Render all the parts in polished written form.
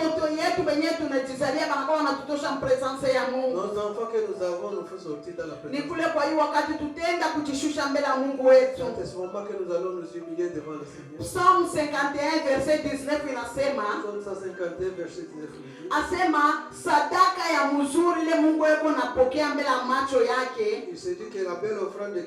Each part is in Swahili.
Watoto yetu wenye tunajizalia banakuwa wanatutosha presence ya Mungu. Nos enfants que nous avons nous fait sortir dans la présence. Ni kule kwa hiyo wakati tutenda kujishusha mbele ya Mungu wetu. C'est ce moment que nous allons nous humilier devant le Seigneur. Psalm 51 verset 19 inasema, Psalm 151 verset 19. Asema sadaka ya mzuri ile Mungu yako napokea mbele ya macho yake. Il se dit que la belle offrande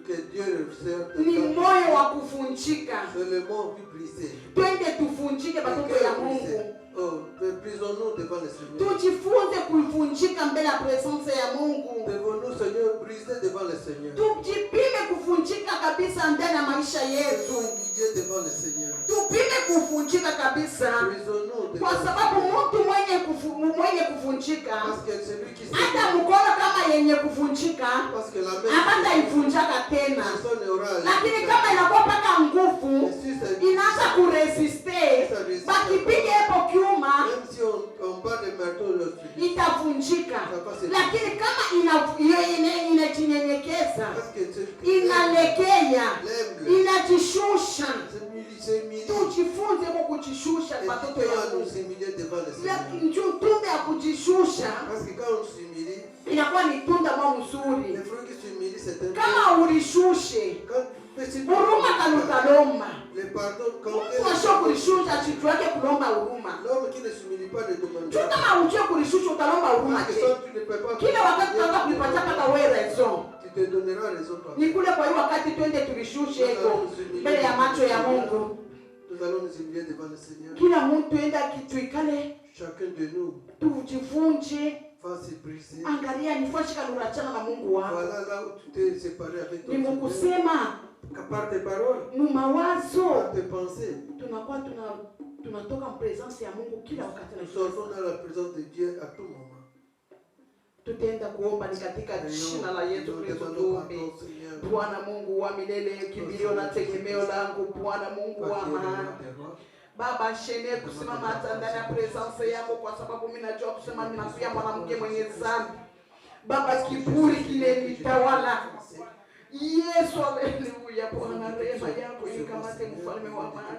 que Dieu reçoit Ni moyo wa kufunjika. c'est le mot brisé. Twende tufunjike batoto ya Mungu. Oh, brisons-nous devant le Seigneur. Tujifunze kufunjika mbele ya presence ya Mungu. Devons-nous, Seigneur, briser devant le Seigneur. Tujipime kufunjika kabisa ndani ya maisha yetu. Humilier devant le Seigneur. Tupime kufunjika kabisa. Brisons-nous Kwa devant sababu mtu mwenye kufunjika parce que celui qui se hata mkono kama yenye kufunjika parce que la main hapata ivunjaka tena. personne n'aura Lakini kama inakuwa paka nguvu inaanza kuresiste. Bakipige hapo kiuma même si on bat des marteaux itavunjika. Lakini kama inajinyenyekeza, inalekea, inajishusha. Tujifunze kwa kujishusha watoto yangu. Lakini tunda ya kujishusha inakuwa ni tunda mwa mzuri. Kama ulishushe huruma kanutalomba. Mtu kulishusha chitu yake kulomba huruma. Kama ujue kulishusha utalomba huruma. Kila wakati tunataka kulipatia pata wewe raison. Ni kule kwa hiyo wakati twende tulishushe eko mbele ya macho ya Mungu. Kila mtu enda kituikale. Chacun de nous tujifunje. briser. Angalia nifashika nurachana na Mungu wako. Voilà là où tu t'es séparé avec ton Ni mukusema par tes paroles, mumawazo par tes pensées, tunakuwa tunatoka presence ya Mungu kila wakati. Nous sortons dans la présence de Dieu à tout moment. Tutaenda kuomba ni katika jina la Yesu Kristo tuombe. Bwana Mungu wa milele, kimbilio na tegemeo langu, Bwana Mungu wa amani. Baba shene kusimama hata ndani ya presence yako kwa sababu mimi najua kusema mimi nakuya mwanamke mwenye dhambi. Baba kiburi kile nitawala. Yesu haleluya. Bwana rehema yako ikamate mfalme wa amani.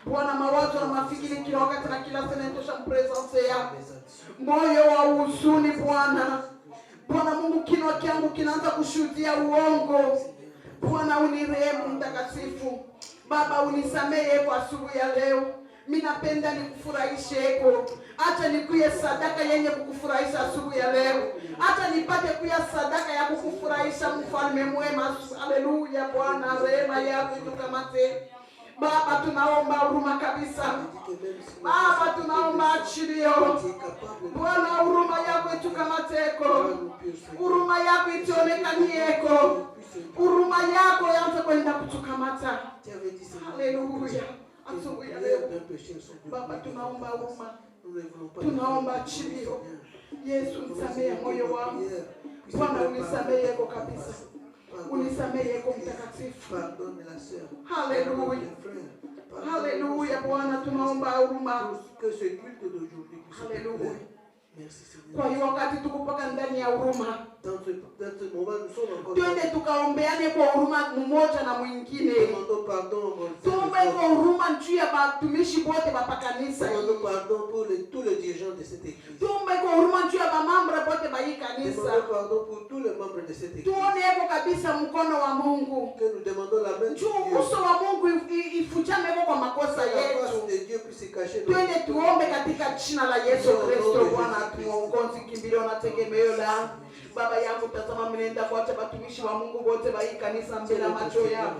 Bwana mawazo na mafikiri kila wakati na kila sana itosha presence yako. Moyo wa huzuni Bwana. Bwana Mungu kinywa changu kinaanza kushuhudia uongo. Bwana unirehemu mtakatifu. Baba unisamehe kwa asubuhi ya leo. Mimi napenda nikufurahishe eko. Acha nikuye sadaka yenye kukufurahisha asubuhi ya leo. Acha nipate kuya sadaka ya kukufurahisha mfalme mwema. Haleluya. Bwana rehema yako itukamate. Baba tunaomba huruma kabisa. Baba tunaomba achilio. Bwana huruma yako itukamateko. Huruma yako itionekanieko. Huruma yako yanze kwenda kutukamata. Haleluya. Asubuhi ya leo Baba tunaomba huruma. Tunaomba achilio. Yesu nisamehe moyo wangu. Bwana unisamehe kwa kabisa. Unisamehe kwa mtakatifu. Haleluya. Haleluya. Bwana tunaomba huruma. Haleluya. Kwa hiyo wakati tukupaka ndani ya huruma, twende tukaombeane kwa huruma mmoja na mwingine. Tuombe kwa huruma juu ya watumishi wote wa kanisa. Tuombe kwa huruma juu ya mamambre wote wa kanisa. Tuone hapo kabisa mkono wa Mungu. Uso wa Mungu ifuchame kwa makosa yetu. Twende tuombe katika jina la Yesu Kristo. Bwana tuongoze kimbilio na tegemeo langu. Baba yangu tazama mnaenda kwa watumishi wa Mungu wote wa kanisa mbele ya macho yao.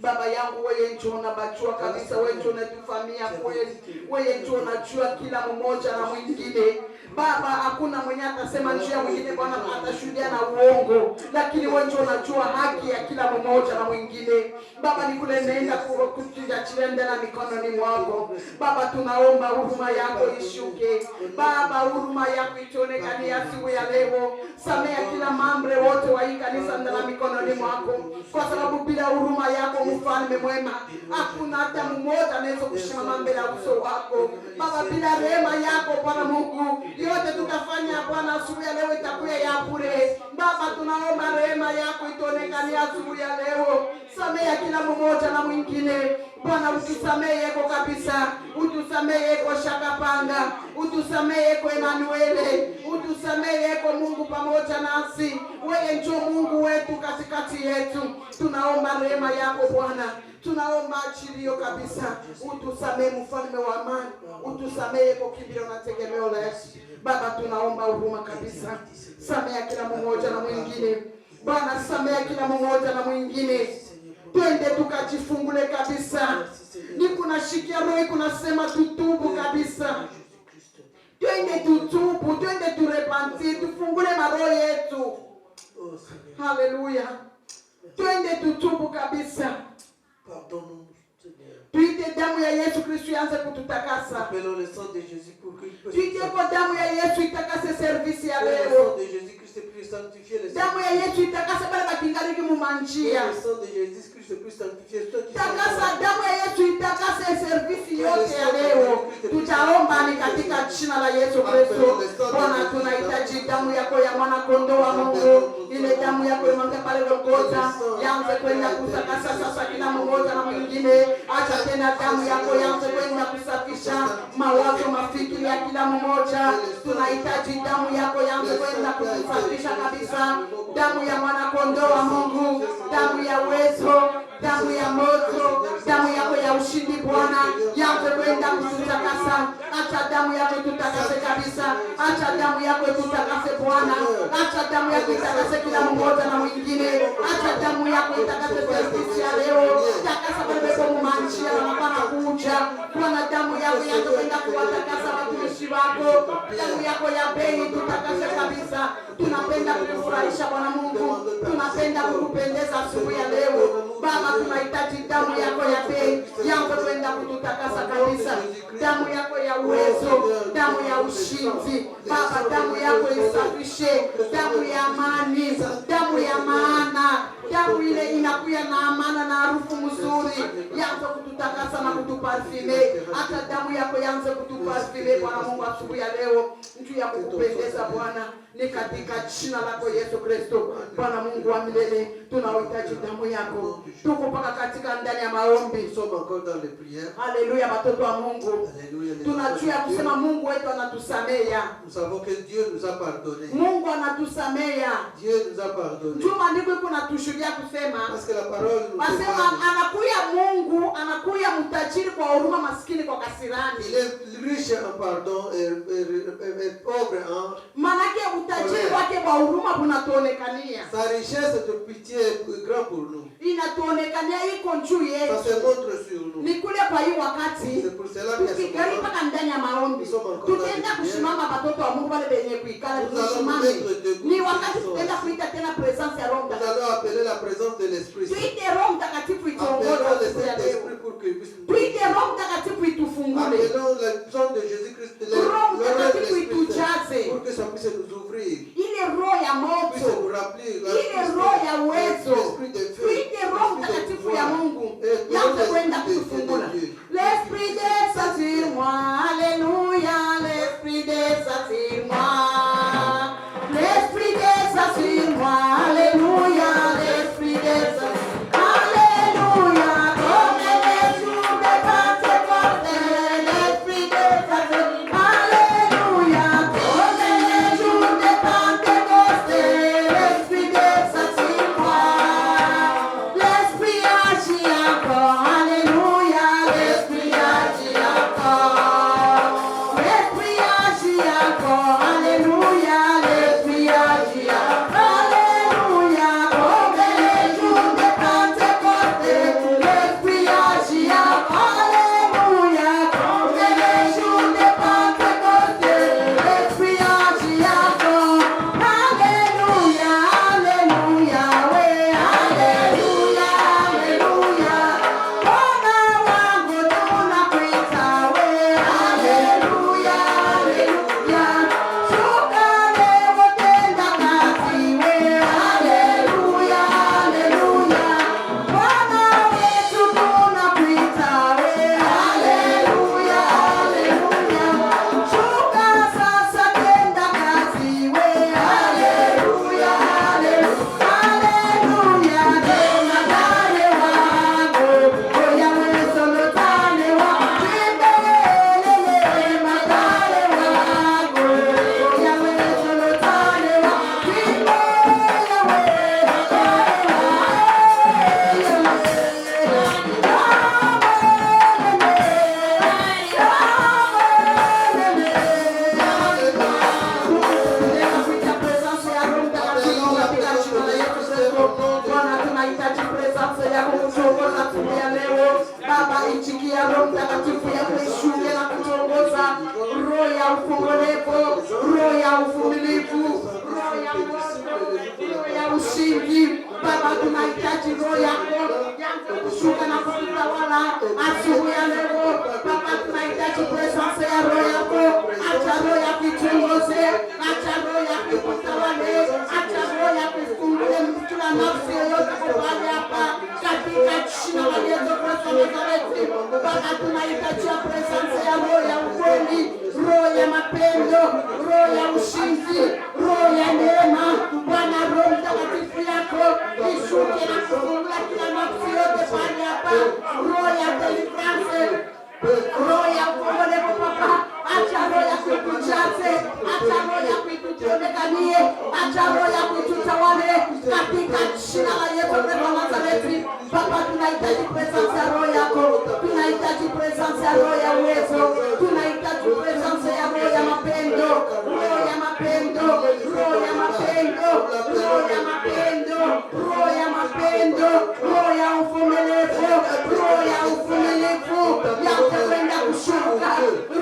Baba yangu wewe njoo unabajua kabisa, wewe njoo unatufamia kweli. Wewe njoo unajua kila mmoja na mwingine. Baba hakuna mwenye atasema njia mwingine Bwana atashuhudia na uongo, lakini wewe njoo unajua haki ya kila mmoja na mwingine. Baba nikule naenda kutuachilia ndani mikononi mwako. Baba tunaomba huruma yako ishuke. Baba huruma yako itonekane asubuhi ya leo. Samea kila mambre wote wa kanisa ndani mikononi mwako, kwa sababu bila huruma yako mfalme mwema hakuna hata mmoja anaweza kusimama mbele ya uso wako. Baba bila rehema yako Bwana Mungu yote tutafanya Bwana asubuhi ya leo itakuwa ya bure. Baba tunaomba rehema yako itonekane asubuhi ya leo. Samea kila mmoja na mwingine. Bwana utusamehe kwa kabisa. Utusamehe kwa Shakapanga. Utusamehe kwa Emanuele. Utusamehe kwa Mungu pamoja nasi. Wewe ndio Mungu wetu katikati yetu. Tunaomba rehema yako Bwana. Tunaomba achilio kabisa. Utusamehe mfalme wa amani. Utusamehe kwa kimbilio na tegemeo letu. Baba tunaomba huruma kabisa. Samea kila mmoja na mwingine. Bwana samea kila mmoja na mwingine. Twende tukajifungule kabisa. Ni kunashikia roho kunasema tutubu kabisa. Twende tutubu, twende turepanti, tufungule maroho yetu. Haleluya. Twende tutubu kabisa. Tuite damu ya Yesu Kristo ianze kututakasa. Tuite kwa damu ya Yesu itakase service ya leo. Damu ya Yesu itakase bale bakingaliki mumanjia. Takasa damu ya Yesu itakase service yote ya leo. Tutaomba ni katika jina la Yesu Kristo. Bwana tunahitaji damu yako ya mwana kondoo wa Mungu. Ile damu yako imwanga pale Golgotha. Yanze kwenda kutakasa sasa kila mmoja na mwingine. Acha tena damu yako yanze kwenda kusafisha mawazo mafikiri ya kila mmoja. Tunahitaji damu yako yanze kwenda kusafisha kabisa. Damu ya mwana kondoo wa Mungu, damu ya uwezo, damu ya moto, damu yako ya ushindi Bwana, yanze kwenda kututakasa. Acha damu yako tutakase kabisa. Acha damu yako tutakase Bwana. Acha damu yako itakase kila mmoja na mwingine. Acha damu yako itakase service ya leo. Takasa bebe kwa manchia na mapana kuja. Bwana damu yako yanze kwenda kuwatakasa watumishi wako. Damu yako ya bei tutakase kabisa. Tunapenda kukufurahisha Bwana Mungu. Tunapenda kukupendeza asubuhi ya leo. Baba tunahitaji damu yako ya bei yanze kwenda kututakasa kabisa. Damu yako ya uwezo, damu ya ushindi. Baba damu yako isafishe, damu ya amani, damu ya maana, damu ile inakuya na amana na harufu mzuri. Yanze kututakasa na kutuparfime. Hata damu yako yanze kutuparfime Bwana Mungu asubuhi ya leo. Mtu ya kukupendeza Bwana ni katika jina lako Yesu Kristo. Bwana Mungu wa milele tunahitaji damu yako. Tuko mpaka katika ndani ya maombi. Haleluya watoto wa Mungu. Tunajua kusema Mungu wetu anatusamea. Mungu anatusamea. Juma ndiko kuna tushuhudia kusema. Wasema anakuya Mungu, anakuya mtajiri kwa huruma, maskini kwa kasirani. Il est riche en pardon et pauvre en manake utajiri wake kwa huruma unatuonekania. Sa richesse de pitié est grand pour nous. Inatuonekania iko juu yetu. Ça se montre sur nous. Ni kule kwa hii wakati. C'est pour cela que tukigari mpaka ndani ya maombi. Tutaenda kusimama watoto wa Mungu wale wenye kuikala tusimame. Ni wakati tutaenda kuita tena presence ya Roho Mtakatifu. Nous allons appeler la présence de l'Esprit. Tuite Roho Mtakatifu ituongoze. Tuite Roho Mtakatifu itufungule. Appelons le sang de Jésus-Christ. Roho Mtakatifu itujaze. Pour que ça puisse nous ouvrir. Ile roho ya moto. Ile roho ya uwezo. Tuite Roho Mtakatifu ya Mungu. Yanze kwenda kutufungula. L'esprit descend sur moi. Alléluia. L'esprit descend sur moi. L'esprit descend sur moi. Alléluia. L'esprit descend. Alléluia. Comme les jours de Pentecôte. L'esprit descend sur moi. Alléluia. Comme les jours de Pentecôte. L'esprit descend. kutuongoza siku ya leo. Baba, ichikia Roho Mtakatifu yako ishuke na kutuongoza, roho ya ufungulivu, roho ya uvumilivu, roho ya moto, roho ya ushindi. Baba, tunahitaji roho yako kushuka na kututawala asubuhi ya leo. Baba, tunahitaji presence ya roho yako. Acha roho ya kutuongoze, acha roho ya kututawale, acha roho ya kufungulia kila nafsi yoyote kupale hapa katika jina la Yesu Kristo wa Nazareti. Baba, tunahitaji presence ya roho ya ukweli, roho ya mapendo, roho ya ushindi, roho ya neema. Bwana, Roho Mtakatifu yako ishuke na kufungua kila nafsi yote pale hapa, roho ya deliverance, roho ya ukombolevu. Baba, acha roho ya kutujaze, acha roho ya kutuonekanie, acha roho ya kututawale katika jina la Yesu Kristo wa Nazareti. Baba, tunahitaji presence ya roho yako, tunahitaji presence ya roho ya uwezo, tunahitaji presence ya roho ya mapendo, roho ya mapendo, roho ya mapendo, roho ya mapendo, roho ya mapendo, roho ya uvumilivu, roho ya uvumilivu ya kwenda kushuka,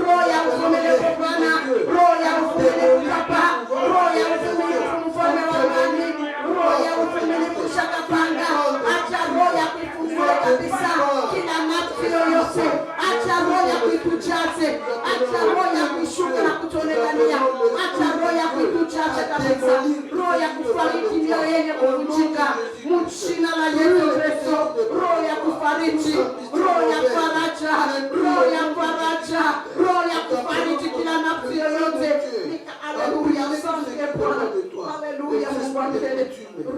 roho ya uvumilivu Bwana, roho ya uvumilivu Baba, roho ya uvumilivu mfalme wa amani, roho ya uvumilivu shakapanga. Acha roho ya kuifungua kabisa kila nafsi yoyote, acha roho ya kuitujaze, acha roho ya kushuka na kutuonekania, acha roho ya kuitujaze kabisa, roho ya kufariji mioyo yenye kuvunjika mjina la Yesu Kristo, roho ya kufariji, roho ya faraja, roho ya faraja, roho ya kufariji kila nafsi yoyote. Haleluya, asante Bwana. Haleluya, Mungu wa milele,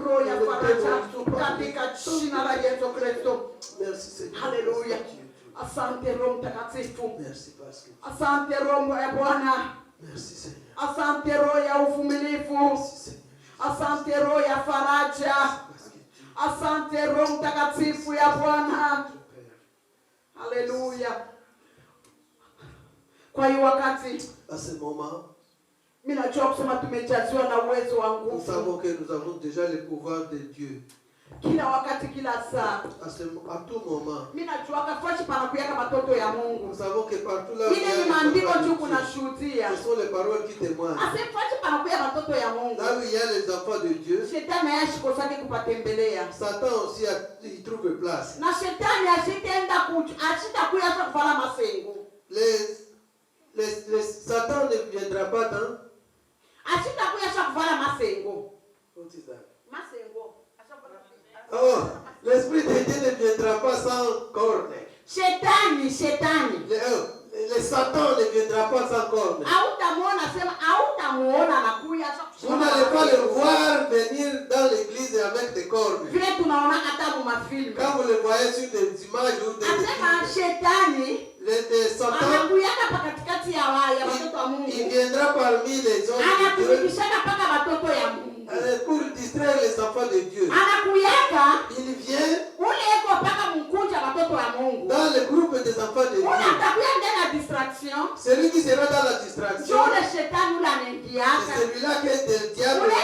roho ya faraja katika jina la Yesu Kristo. Haleluya. Asante Roho Mtakatifu. Asante Roho ya Bwana. Asante roho ya uvumilivu. Asante roho ya faraja. Asante Roho Mtakatifu ya Bwana. Haleluya. Kwa hiyo wakati à ce moment, mimi najua kusema tumejaziwa na uwezo wa nguvu. nous savons que nous avons déjà le pouvoir de Dieu. Kila wakati, kila saa, À tout moment, mimi najua kafashi panakuyaka watoto ya Mungu. nous savons que partout là où il y a Ile ni les maandiko enfants tu de kuna Dieu, shuhudia. ce sont les paroles qui témoignent. Asifashi panakuya watoto ya Mungu. Là où il y a les enfants de Dieu, Shetani yashikosaki kupatembelea. Satan aussi il trouve place. Na shetani ashitakuya kuvala masengo. Satan ne viendra pas dans. Ashitakuya kuvala masengo. What is that? Masengo. Oh, l'Esprit de Dieu ne viendra pas sans corne. Shetani. Le Satan ne viendra pas sans corne. Vous n'allez pas le voir venir dans l'église avec des cornes. Quand vous le voyez sur des images ou des films, le Satan, il viendra parmi les hommes de Dieu pour distraire les enfants de Dieu. Il vient dans le groupe des enfants de Dieu. Celui qui sera dans la distraction, c'est celui-là que le diable va.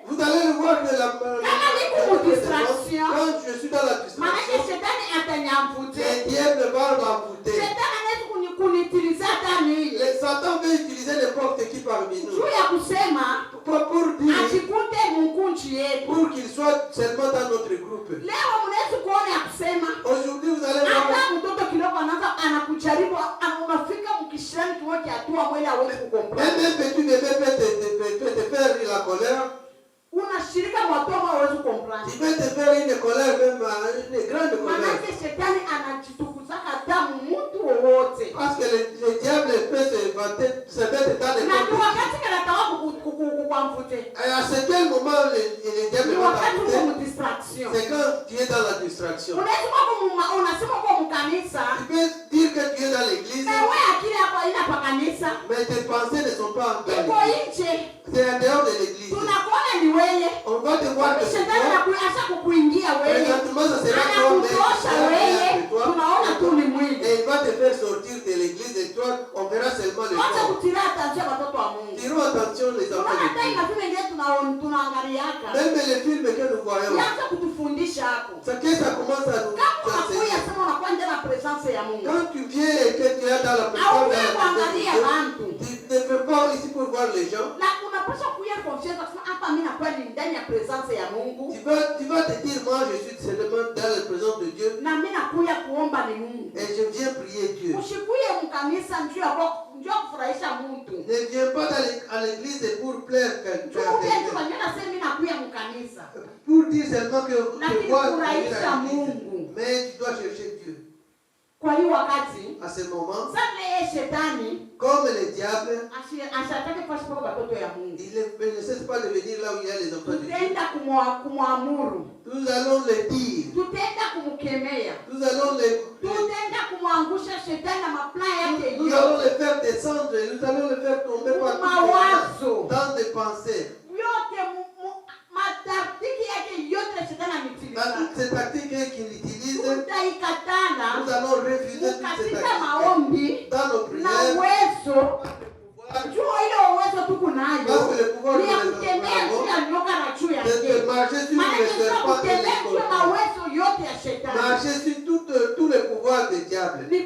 Vous allez le voir que quand je suis dans la distraction, le diable va m'embouter. Le Satan veut utiliser n'importe qui parmi nous pour qu'il soit seulement dans notre groupe. Aujourd'hui, vous allez voir même un petit bébé peut te faire la colère. Il peut te faire une colère, même une grande colère. Parce que le diable peut se mettre dans les compétitions. Et à quel moment le diable va t'embouter? C'est quand tu es dans la distraction. Tu peux dire que tu es dans l'église, mais tes pensées ne sont pas en Dieu. C'est en dehors de l'église. On va te voir que c'est toi. Présentement, ça sera toi, et il va te faire sortir de l'église et toi, on verra seulement le corps. Tirons attention les enfants de Dieu. Même les films que nous voyons, c'est que ça commence à nous enseigner. Quand tu viens et que tu es dans la présence de Dieu, tu ne fais pas ici pour voir les gens. Tu vas te dire, moi je suis seulement dans la présence de Dieu et je viens prier Dieu. Ne viens pas à l'église pour plaire quelqu'un. Pour dire seulement que tu vois mais tu dois chercher Dieu. À ce moment, comme le diable, il ne cesse pas de venir là où il y a les enfants de Dieu. Nous allons le dire. Nous allons nous allons le faire descendre. Nous allons le faire tomber partout dans des pensées. Dans toutes ces tactiques qu'il utilise, nous allons refuser toutes ces tactiques. Dans nos prières, parce que le pouvoir de marcher sur les serpents et les scorpions. Marcher sur tous les pouvoirs des diables. Nous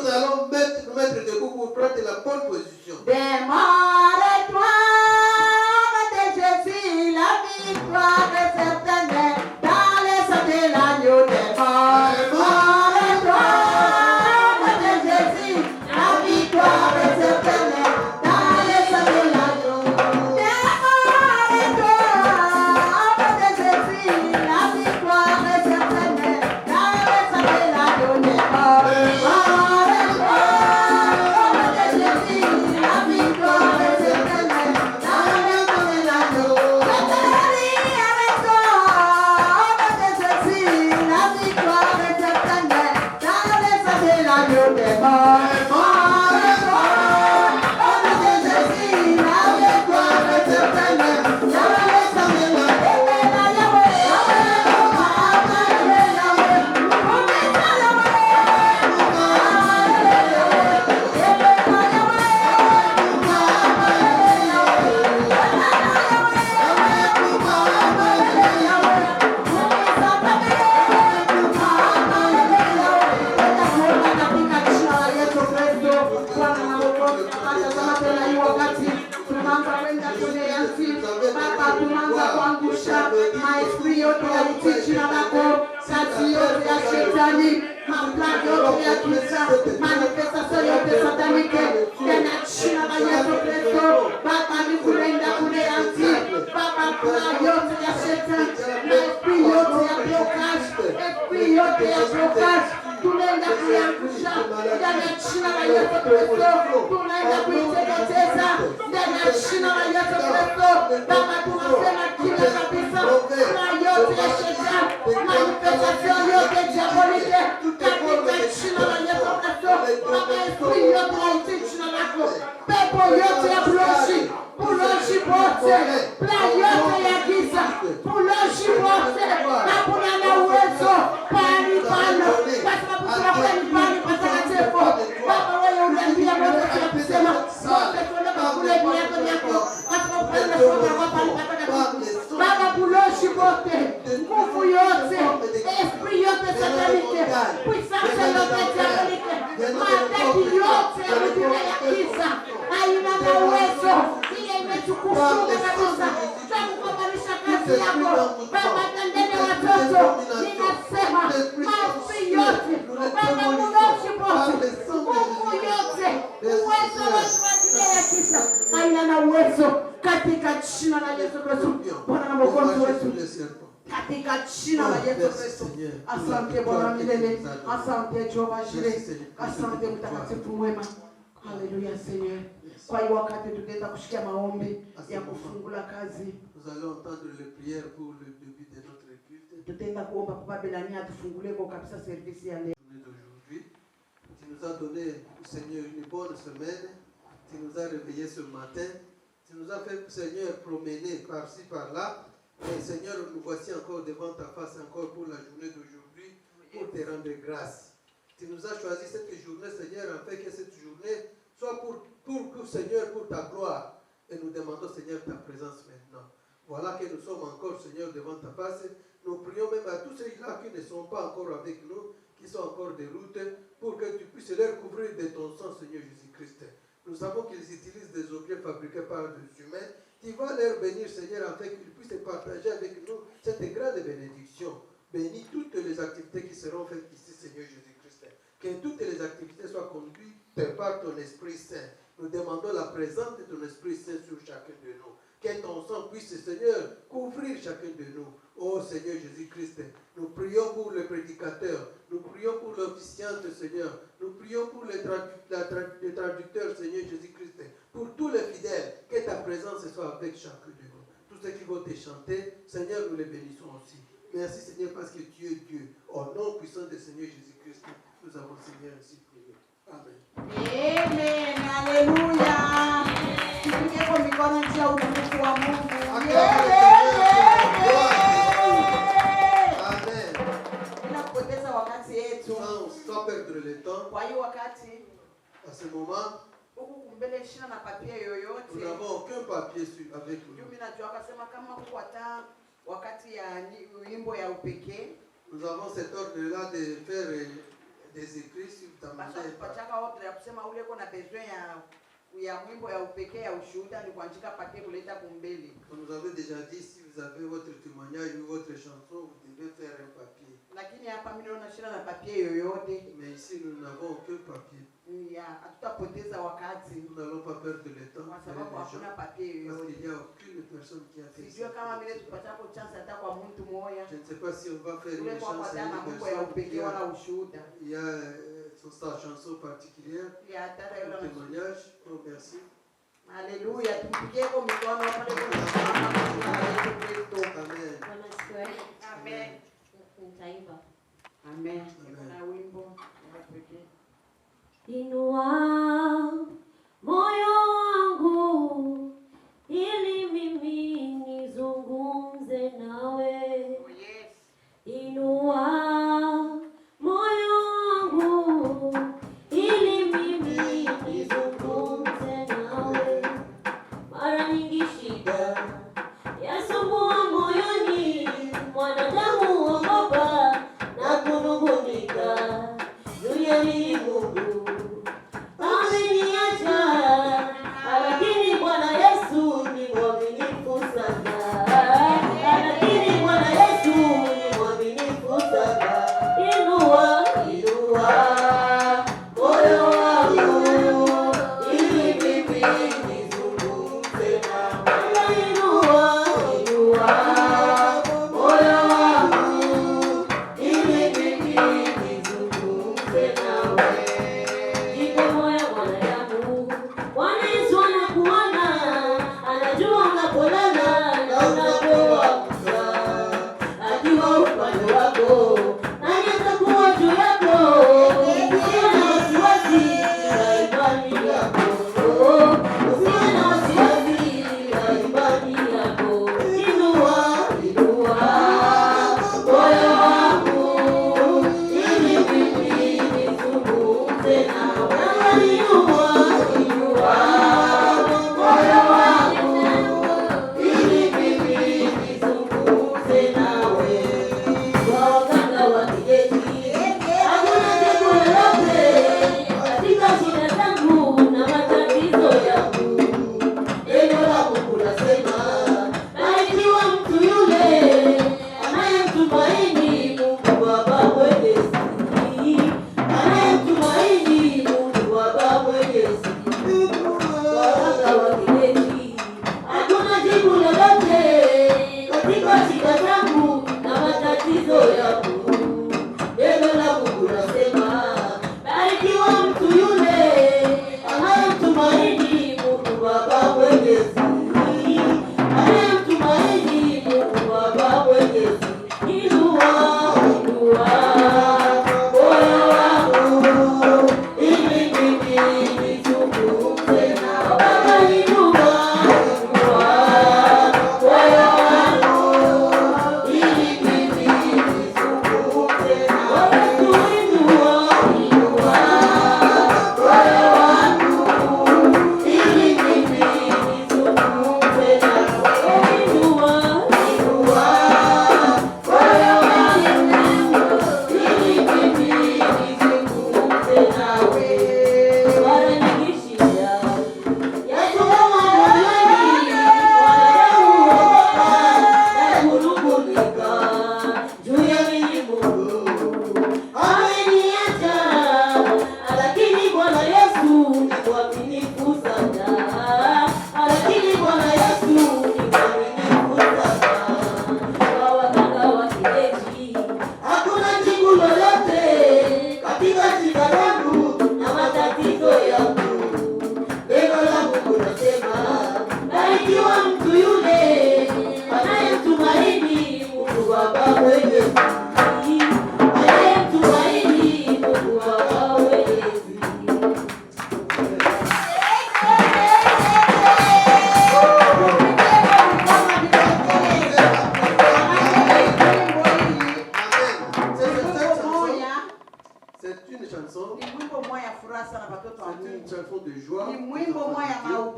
allons nous mettre debout pour prendre la bonne position. Démarre-toi de Jésus, la victoire est certaine. Dans les sangs de l'agneau, démarre-toi de Jésus, la victoire est certaine. Dans les sangs de l'agneau, démarre-toi de Jésus, la victoire est certaine. Dans les sangs de l'agneau, démarre-toi. Manifestação yote satanike yana china na Yesu Kristo. Baba ni kulenda kuneanzi. Baba kuna yote ya shetani. Esprit yote ya blocage. Esprit yote ya blocage. Tunaenda kuiangusha ndani ya jina la Yesu Kristo. Tunaenda kuiteketeza ndani ya jina la Yesu Kristo. Baba tunasema kila kabisa kuna yote ya shetani. Manifestação yote diabolike katika jina la Yesu Kristo. Baba esprit yote ya jina lako. Pepo yote ya bloshi. Puloshi bote. Plan yote ya giza. Puloshi bote. Hakuna na uwezo. Pani pano. Kwa sababu tunakuwa ni pani patakatifu. Baba wewe unaambia moto ya kusema. Moto tuondoka kule miaka yako. Kwa sababu pana soka kwa pani patakatifu. Baba puloshi bote. Nguvu yote. Esprit yote satanike. Puissance yote diabolike. Mataki yote ya mitume ya giza. Haina na uwezo. Ile imetukufunga kabisa. Tunakukamilisha kazi yako. Baba tendeni watoto. Ninasema mafi yote. Baba munoshi bote. Mungu yote. Uwezo wa ya kisa. Haina na uwezo. Katika jina la Yesu Kristo. Bwana na mwokozi wetu. Katika jina la Yesu Kristo. Asante Bwana milele. Asante Jehova Jireh. Asante mtakatifu mwema. Haleluya Seigneur. Kwa hiyo wakati tutaenda kushikia maombi ya kufungula kazi. Nous allons entendre les prières pour le début de notre culte. Tutaenda kuomba Baba Belania atufungulie kwa kabisa service ya leo. D'aujourd'hui, nous as donné, Seigneur, une bonne semaine. Tu nous as réveillés ce matin. Tu nous as fait, Seigneur, promener par-ci, par-là. Et Seigneur, nous voici encore devant ta face, encore pour la journée d'aujourd'hui, pour te rendre grâce. Tu nous as choisi cette journée, Seigneur, afin que cette journée soit pour Seigneur, pour ta gloire. Et nous demandons, Seigneur, ta présence maintenant. Voilà que nous sommes encore, Seigneur, devant ta face. Nous prions même à tous ceux-là qui ne sont pas encore avec nous, qui sont encore de route, pour que tu puisses les couvrir de ton sang, Seigneur Jésus-Christ. Nous savons qu'ils utilisent des objets fabriqués par des humains. Tu vas leur bénir, Seigneur, afin qu'ils puissent partager avec nous cette grande bénédiction. Bénis toutes les activités qui seront faites ici, Seigneur Jésus-Christ. Que toutes les activités soient conduites par ton Esprit Saint. Nous demandons la présence de ton Esprit Saint sur chacun de nous. Que ton sang puisse, Seigneur, couvrir chacun de nous. Oh Seigneur Jésus-Christ, nous prions pour le prédicateur, nous prions pour l'officiante, Seigneur, nous prions pour les traducteurs, Seigneur Jésus-Christ, pour tous les fidèles, que ta présence soit avec chacun de nous. Tous ceux qui vont te chanter, Seigneur, nous les bénissons aussi. Merci Seigneur parce que tu es Dieu. Au nom puissant de Seigneur Jésus-Christ, nous avons Seigneur ainsi prié. Amen. Amen. Alléluia. Sans perdre le temps, à ce moment, nous n'avons aucun papier avec nous. Nous avons cet ordre-là de faire des écrits sur ta main. On nous avait déjà dit, si vous avez votre témoignage ou votre chanson, vous devez faire un papier. Mais ici, nous n'avons aucun papier. Nous n'allons pas perdre le temps. Parce qu'il n'y a aucune personne qui a fait ça. Je ne sais pas si on va faire une chance à une personne qui a sa chanson particulière, un témoignage. Oh, merci. Alléluia. Amen. Amen. Inua moyo wangu ili mimi nizungumze nawe. Inua moyo wangu ili mimi nizungumze nawe. Mara nyingi shida yasumbua moyoni, mwanadamu huogopa na kunung'unika. Dunia ni Mungu ameniachia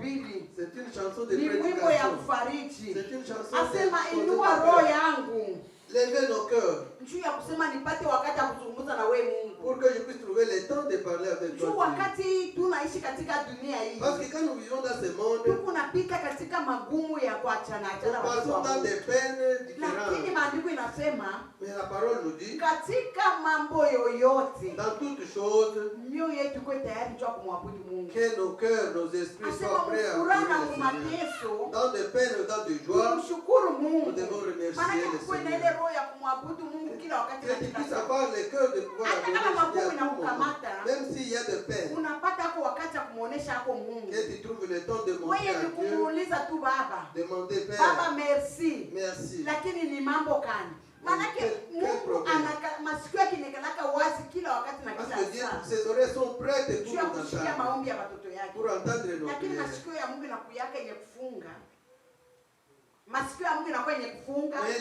mahubiri. C'est une chanson de Ni mwimbo ya prédication. kufariji. C'est une chanson Asema de inua roho yangu. Levez nos cœurs. Njoo ya kusema nipate wakati ya kuzungumza na wewe Mungu. Pour que je puisse trouver le temps de parler avec Njoo toi. wakati tunaishi katika dunia hii. Parce que quand nous vivons dans ce monde, Tunapita katika magumu ya kuachana nous passons dans des peines Lakini différentes. maandiko inasema Mais la parole nous dit, katika mambo yoyote dans toutes choses, mioyo yetu iko tayari jua kumwabudu Mungu. que nos cœurs, nos esprits soient prêts à adorer le Seigneur. Dans des peines ou dans des joies, Tumshukuru nous Mungu. devons remercier Maana le kuwe na ile Seigneur. roho ya kumwabudu Mungu kila wakati Que na tu kila puisses saa. avoir le cœur de pouvoir Hata adorer kama le magumu Seigneur à tout moment. inakukamata, Même s'il y a des peines, unapata hapo wakati ya kumuonesha hapo Mungu. que tu trouves le temps de montrer Wewe à ni Dieu, kumuuliza tu Baba. demander Baba Père, merci. merci. Lakini ni mambo gani? Maanake Mungu masikio yake inakalaka wazi kila wakati na Parce kila que Dieu, saa. ses oreilles sont prêtes pour Juu ya nous kushikia entendre. maombi ya watoto yake. Pour entendre nos Lakini prières. masikio ya Mungu inakuyaka yenye kufunga. Masikio ya Mungu inakuwa yenye kufunga. Mais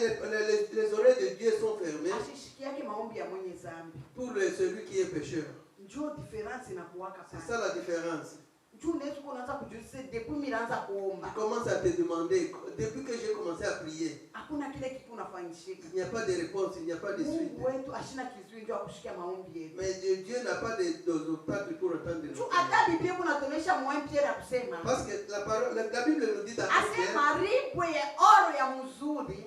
les oreilles de Dieu sont fermées Asishiki yake maombi ya mwenye dhambi. pour celui qui est pécheur. Njoo difference inakuwaka C'est pale. ça la différence. Njoo unaweza kuanza kujiuliza depuis nilianza kuomba. Tu commences à te demander, depuis que j'ai commencé à prier, Hakuna kile kitu unafanyishika. il n'y a pas de réponse, il n'y a pas de suite. Mungu wetu ashina kizuio ndio akushikia maombi yetu. Mais Dieu n'a pas d'obstacle pour entendre nos Njoo prières. hata Biblia kunatuonyesha mwani Pierre ya kusema. Parce que la Bible nous dit dans Asema ribwe ya oro ya mzuri.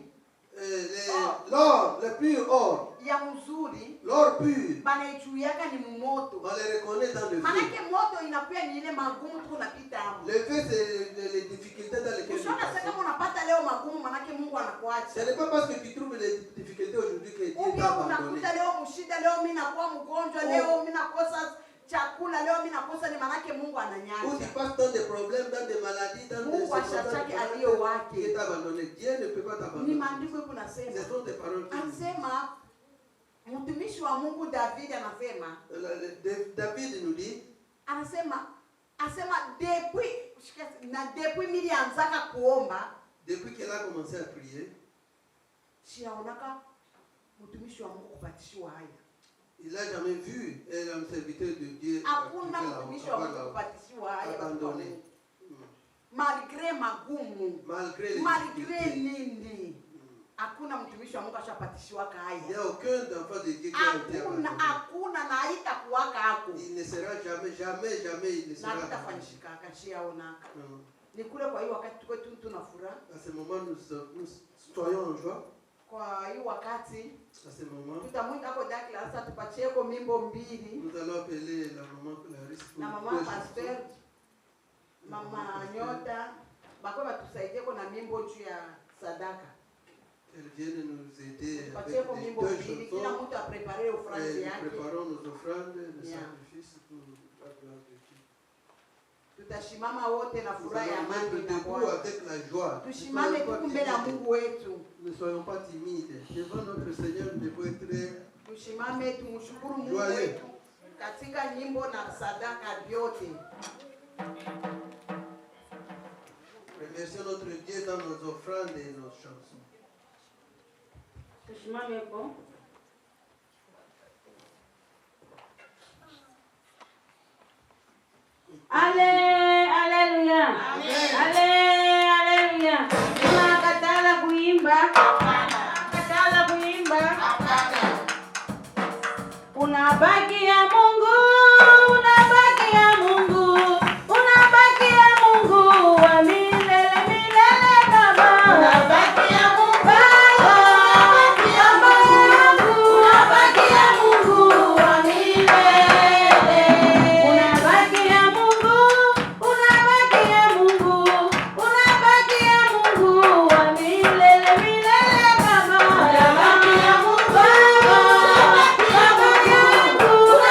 l'or, le pur or, Ya mzuri. l'or pur, Banaichuyaka ni moto. on le reconnaît dans le feu. Manake moto inakuwa ni ile magumu tu unapita hapo. Le feu, c'est les difficultés dans lesquelles nous Usiona sasa passons. kama unapata leo magumu manake Mungu Ce anakuacha. n'est pas parce que tu trouves les difficultés aujourd'hui que Dieu Ubia t'a abandonné. unakuta leo mshida, leo mimi nakuwa mgonjwa, leo mimi nakosa chakula, leo mimi nakosa, ni manake Mungu Ou tu ananyanya. passes dans des problèmes, dans des maladies, dans des Mungu ashachake aliyo wake. Dieu t'a abandonné. Dieu ne peut pas Ni t'abandonner. maandiko yuko nasema. Ce sont des paroles qui disent. Anasema mtumishi wa Mungu David anasema, David nous dit, anasema depuis nilianzaka kuomba, depuis qu'elle a commencé à prier, siaonaka mtumishi wa Mungu kupatishiwa haya. il n'a jamais vu un serviteur de Dieu Hakuna mtumishi wa Mungu kupatishiwa haya abandonné. malgré magumu, Malgré les malgré difficultés. nini, hakuna mtumishi wa Mungu ashapatishiwa Il n'y haya. a aucun enfant de Dieu qui a été abandonné. Hakuna na haitakuwaka hako Il ne sera jamais, jamais, jamais, il ne na sera abandonné. hatafanyishika kashiaonaka. Non. Ni kule kwa hiyo wakati tuko tuna furaha, À ce moment, nous soyons en joie. kwa hiyo wakati À ce moment, tutamwita hapo Douglas atupatie kwa mimbo mbili nous allons appeler la maman Clarisse pour na mama deux Pastor, chansons. mama Nyota bakwe batusaidie na mimbo juu ya sadaka. Elles viennent nous aider Tupatie kwa avec mimbo deux mbili, kila chansons. mtu aprepare ofrande Et nous yake. préparons nos offrandes, nos Yeah. sacrifices pour la gloire de Dieu. Tutashimama wote na Nous furaha ya allons amani mettre na debout Bwana. avec la joie. Ne Tusimame soyons pas tuku mbele ya timides. Mungu wetu. Ne soyons pas timides. Devant notre Seigneur, nous devons être Tusimame tumshukuru Mungu Joyeux. wetu katika nyimbo na sadaka vyote. remercions notre Dieu dans nos offrandes et nos chansons. Tusimame hapo. Haleluya. Haleluya. Tunakatala kuimba. Tunakatala kuimba. Unabaki ya Mungu, unabaki ya Mungu, unabaki ya Mungu wa milele milele Baba. Unabaki ya Mungu Baba, unabaki ya Mungu wa milele. Unabaki ya Mungu, unabaki ya Mungu, unabaki ya Mungu wa milele milele Baba. Unabaki ya Mungu Baba, unabaki ya Mungu.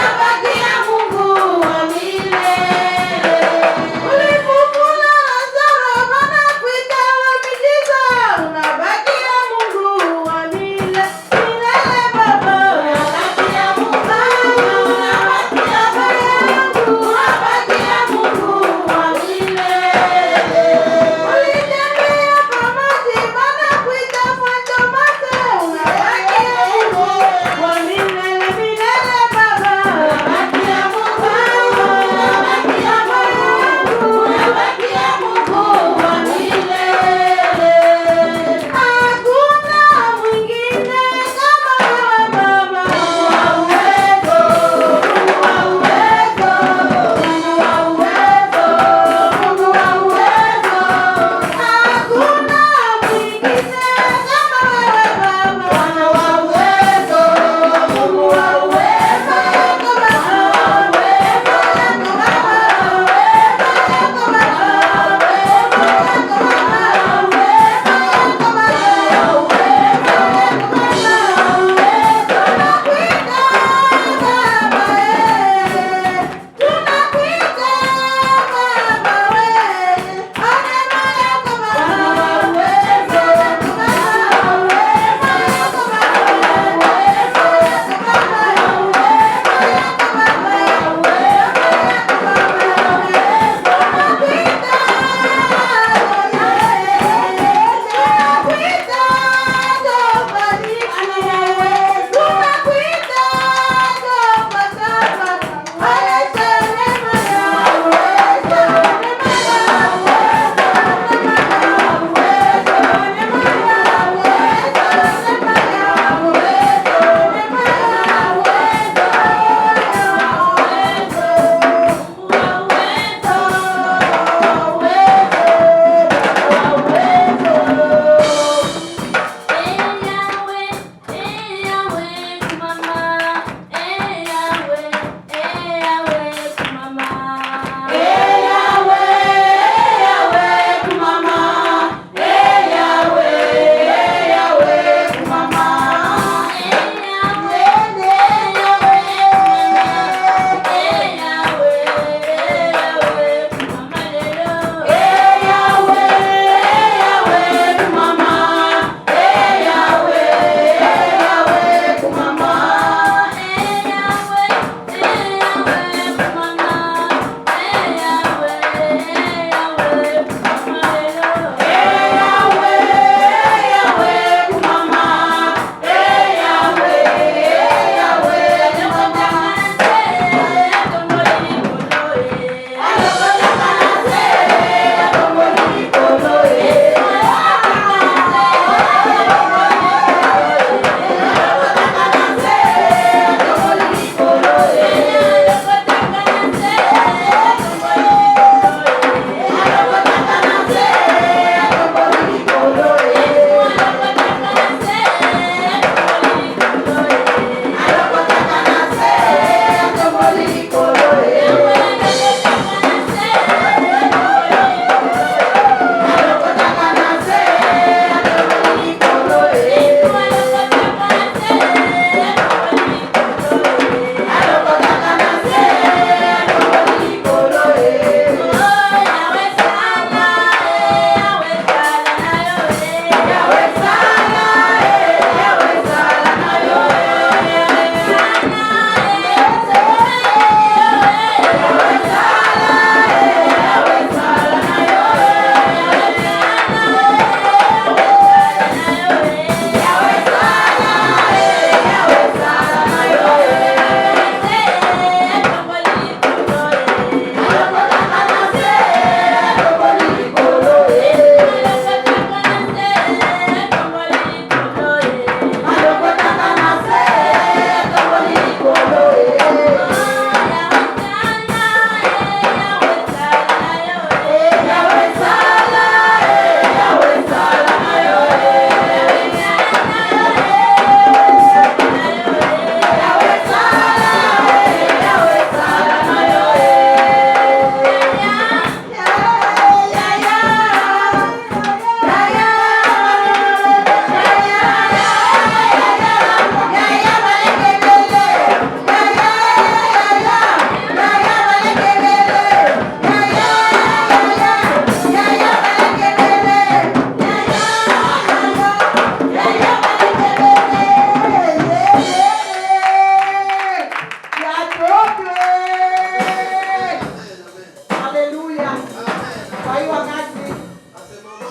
hii wakati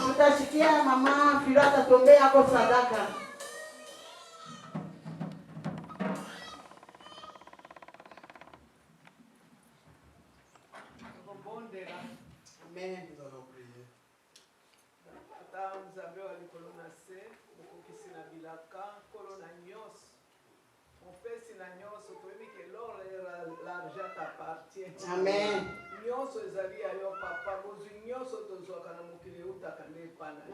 tutashikia mama Filo atatombea hapo sadaka. Amen. Nous allons prier. Amen.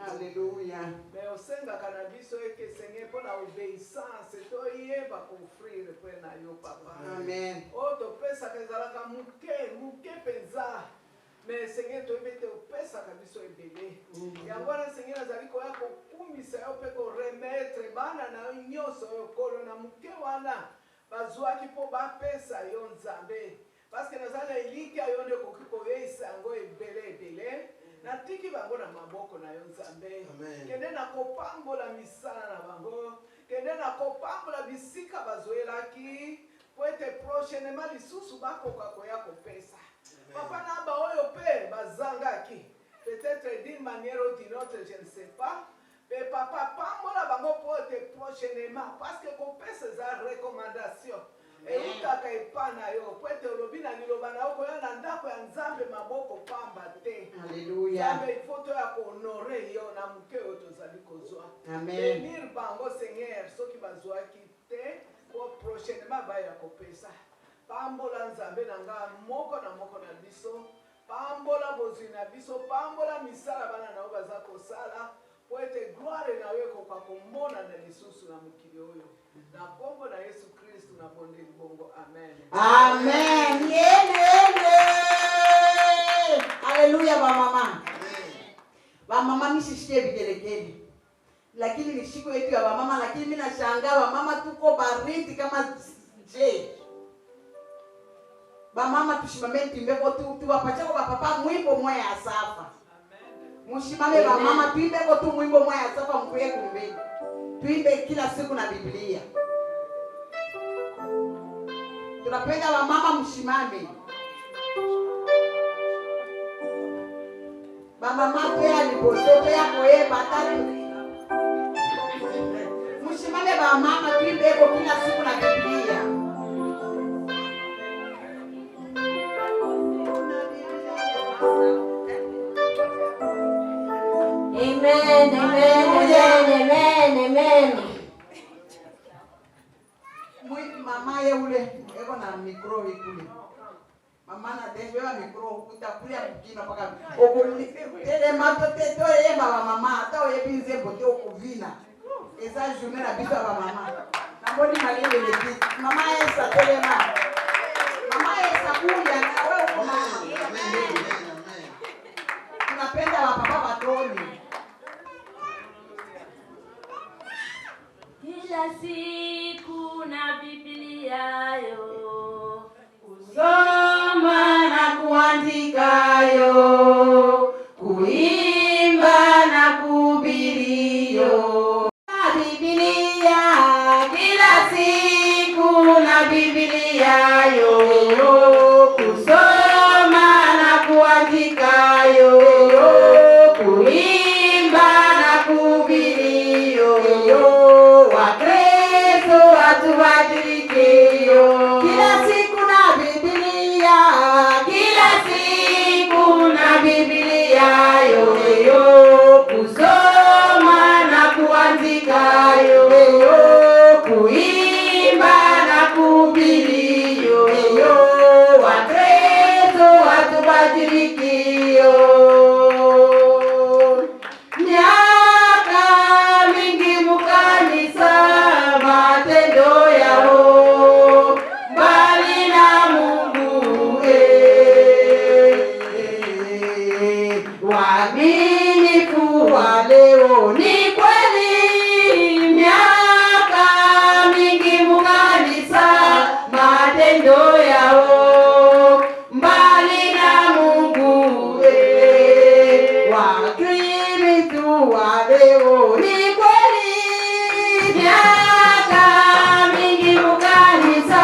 Alléluia. Mais osenga cannabis eke senye pona obéissance to yeba kofrire pena yo papa. Amen. O to pesa kezalaka muke penza. Mais senye to ebete opesa kabiso ebele. Yango na senye nazali ko yako kumisa yo pe ko remettre bana na nyoso yo kolo na muke wana. Bazwaki po ba pesa yo nzambe. Parce que nazala eliki ayonde kokiko yeisa ngo ebele. Natiki bango na maboko na yo nzambe. Kende na kopambola misala na bango. Kende na kopambola bisika bazoelaki. Poete prochainement lisusu bakoka koya kopesa. Papa na ba oyo pe bazangaki. Peut-être d'une manière ou d'une autre, je ne sais pas. Mais papa pambola bango poete prochainement. Parce que kopesa za recommandation. Eutaka epana yo kwete olobina niloba na oko ya ndako ya nzambe maboko pamba te. Haleluya. Nzambe ifoto ya ko honore yo na muke yo tozali kozwa. Amen. Benir bango Seigneur soki bazwa kite ko prochainement ba ya kopesa. Pambola nzambe nanga moko na biso. Pambola bozwi na biso, pambola misala bana na baza kosala. Poete gloire na yo ko komona na lisusu na mukili oyo. Na kombo na Yesu Kristo na bonde libongo. Amen. Amen. Yele. Haleluya ba mama. Ba mama mishishikie vigelegele. Lakini ni siku yetu ya ba mama, lakini mimi nashangaa ba mama tuko baridi kama je. Ba mama tushimame timbeko tu wapacha kwa papa mwimbo moya ya safa. Mushimame ba mama tuimbe kwa tu mwimbo moya ya safa mkuye kumbe. Tuimbe kila siku na Biblia. Tunapenda ba mama mshimame. Ba mama pia ni bosoto yako batari. Mshimame ba mama tuimbe kwa kila siku na Biblia. Amen, amen, amen, amen. Mama ye ule eko na mikro ikule. Mama na debeba mikro utakulia mkino paka okule mato teto ye baba mama ata oye binze bote okuvina. Eza journée na biso ba mama. Na boni malele le bit. Mama esa telema. Mama esa kuya na wewe uko mama. Amen. Tunapenda wa papa batoni. Kila siku na Biblia yo, kusoma na kuandika yo, kuimba na kuhubiri yo. Biblia kila siku na Biblia yo, kusoma na kuandika yo, kuimba na kuhubiri yo. Wakristo watubadilike yo. Kila siku na Biblia, kila siku na Biblia yo, kusoma na kuandika yo, kuimba na kuhubiri yo. Wakristo watubadilike yo. Matendo yao mbali na Mungu, waaminifu wa leo ni kweli, miaka mingi mukanisa, matendo yao mbali na Mungu, Wakristo wa leo ni kweli, miaka mingi mukanisa,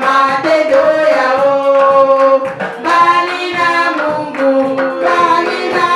matendo yao mbali na Mungu, mbali na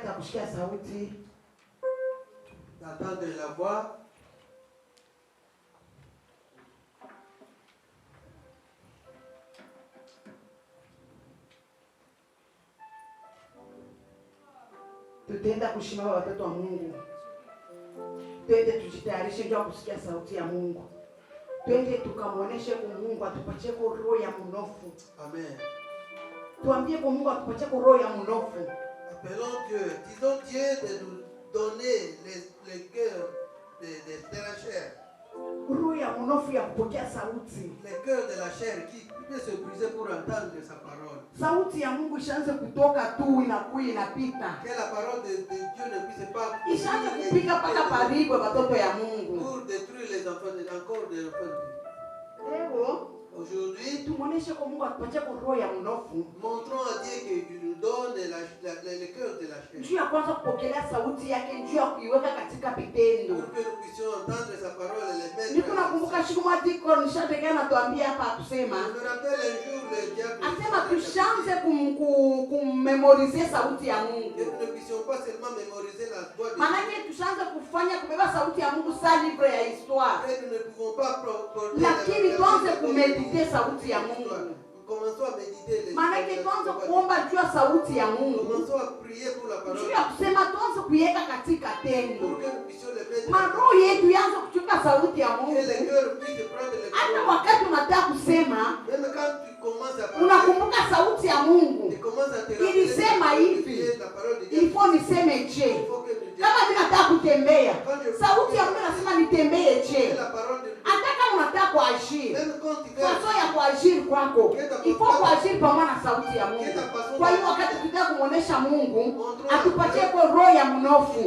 wakati wa kusikia sauti, d'attendre la voix. Tutaenda kushimama watoto wa Mungu. Twende tujitayarishe kwa kusikia sauti ya Mungu. Twende tukamwoneshe kwa Mungu atupatie kwa roho ya mnofu. Amen. Tuambie kwa Mungu atupatie kwa roho ya mnofu. Appelons Dieu. Disons Dieu de nous donner les cœurs de la chair. Roho ya mnofu ya kupokea sauti. Les cœurs de la chair qui peut se briser pour entendre sa parole. Sauti ya Mungu ishaanze kutoka tu inakuwa inapita. Que la parole de Dieu ne puisse pas Ishaanze kupika paka paribu watoto ya Mungu. pour détruire les enfants encore des enfants de Dieu. Leo aujourd'hui, tumuoneshe kwa Mungu atupatie kwa roho ya mnofu. Montrons à Dieu qu'il nous donne le cœur de la chair. Njia ya kwanza kupokelea sauti yake, njia ya kuiweka katika vitendo. Pour que nous puissions entendre sa parole et les mettre. Niko nakumbuka siku moja iko nishategea na tuambia hapa kusema. Je me rappelle un jour le diable. Asema tushanze kummemorize sauti ya Mungu. Que nous ne puissions pas seulement mémoriser la voix de Dieu. Maana tushanze kufanya kubeba sauti ya Mungu sa livre ya histoire. Et nous ne pouvons pas porter. Lakini tuanze kumedite sauti ya Mungu. Commençons à méditer les. Maana tuanze kuomba juu ya sauti ya Mungu. Commençons à prier pour la parole. Juu ya kusema tuanze kuiweka katika tendo. Pour que nous puissions les mettre. Maroho yetu yaanze kuchukua sauti ya Mungu. Que les cœurs puissent prendre les Hata paroles. wakati unataka kusema, Même quand tu commences à parler. unakumbuka sauti ya Mungu. Tu commences à te rappeler. Ilisema hivi. La parole de Dieu. Ifo niseme je. Il faut que nous Kama mimi nataka kutembea, sauti ya Mungu inasema nitembee je. la parole de Dieu. Hata kama unataka kuajiri, Même quand tu veux. faso ya kuajiri kwako, ifo kuajiri pamoja na sauti ya Mungu. Kwa hiyo wakati tutaka kumuonesha Mungu, atupatie kwa roho ya mnofu.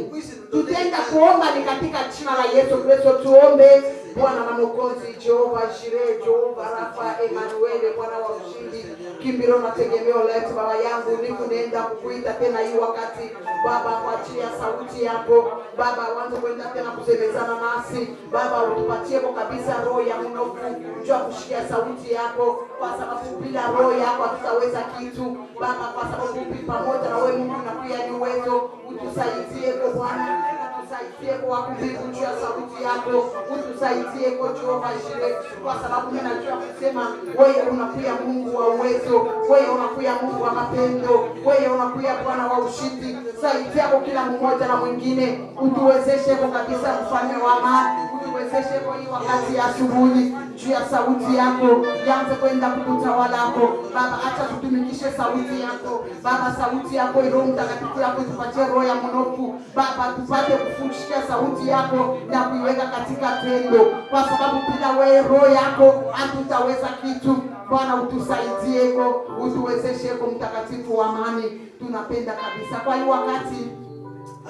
Tutaenda kuomba ni katika jina la Yesu Kristo tuombe. Bwana na Mwokozi, Jehova Jireh, Jehova Rafa, Emmanuel, Bwana wa ushindi, kimbiro na tegemeo letu. Baba yangu, nikunaenda kukuita tena hii wakati Baba, kwa ajili ya sauti yako Baba, wanze kwenda tena kusemezana nasi Baba, utupatie kwa kabisa roho ya mnofu jua kushikia sauti yako, kwa sababu bila roho yako hatutaweza kitu Baba, kwa sababu pamoja na wewe Mungu na pia ni uwezo. Utusaidie kwa Bwana, utusaidie kwa kumbingu juu ya sauti yako, utusaidie kwa Jehova Jireh, kwa sababu mimi najua kusema wewe unakuya Mungu wa uwezo, wewe unakuya Mungu wa mapendo, wewe unakuya Bwana wa ushindi. Saidia kwa kila mmoja na mwingine, utuwezeshe kwa kabisa mfalme wa amani, utuwezeshe kwa hii wakati ya asubuhi juu ya sauti yako, yanze kwenda kutawala hapo Baba, acha tutumikishe sauti yako Baba, sauti yako Roho Mtakatifu yako tupatie roho ya mnofu Baba, tupate kufundisha sauti yako na kuiweka katika tendo, kwa sababu bila wewe roho yako hatutaweza kitu Bwana. Utusaidie kwa utuwezeshe kwa mtakatifu wa amani, tunapenda kabisa kwa hiyo wakati.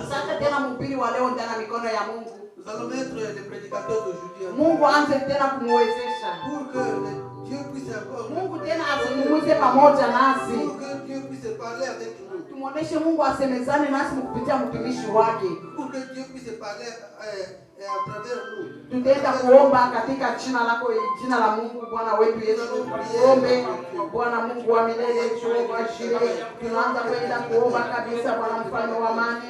Asante tena mhubiri wa leo ndani ya mikono ya Mungu. Nous allons mettre les prédicateurs d'aujourd'hui. Mungu aanze tena kumwezesha. Pour que Dieu puisse encore. Mungu tena azungumze pamoja nasi. Pour que Dieu puisse parler avec nous. Tumuoneshe Mungu asemezane nasi kupitia mtumishi wake. Pour que Dieu puisse parler à travers nous. Tutaenda kuomba katika jina lako, jina la Mungu Bwana wetu Yesu. Tuombe Bwana Mungu wa milele, Jehova Jireh. Tunaanza kwenda kuomba kabisa Bwana mfalme wa amani.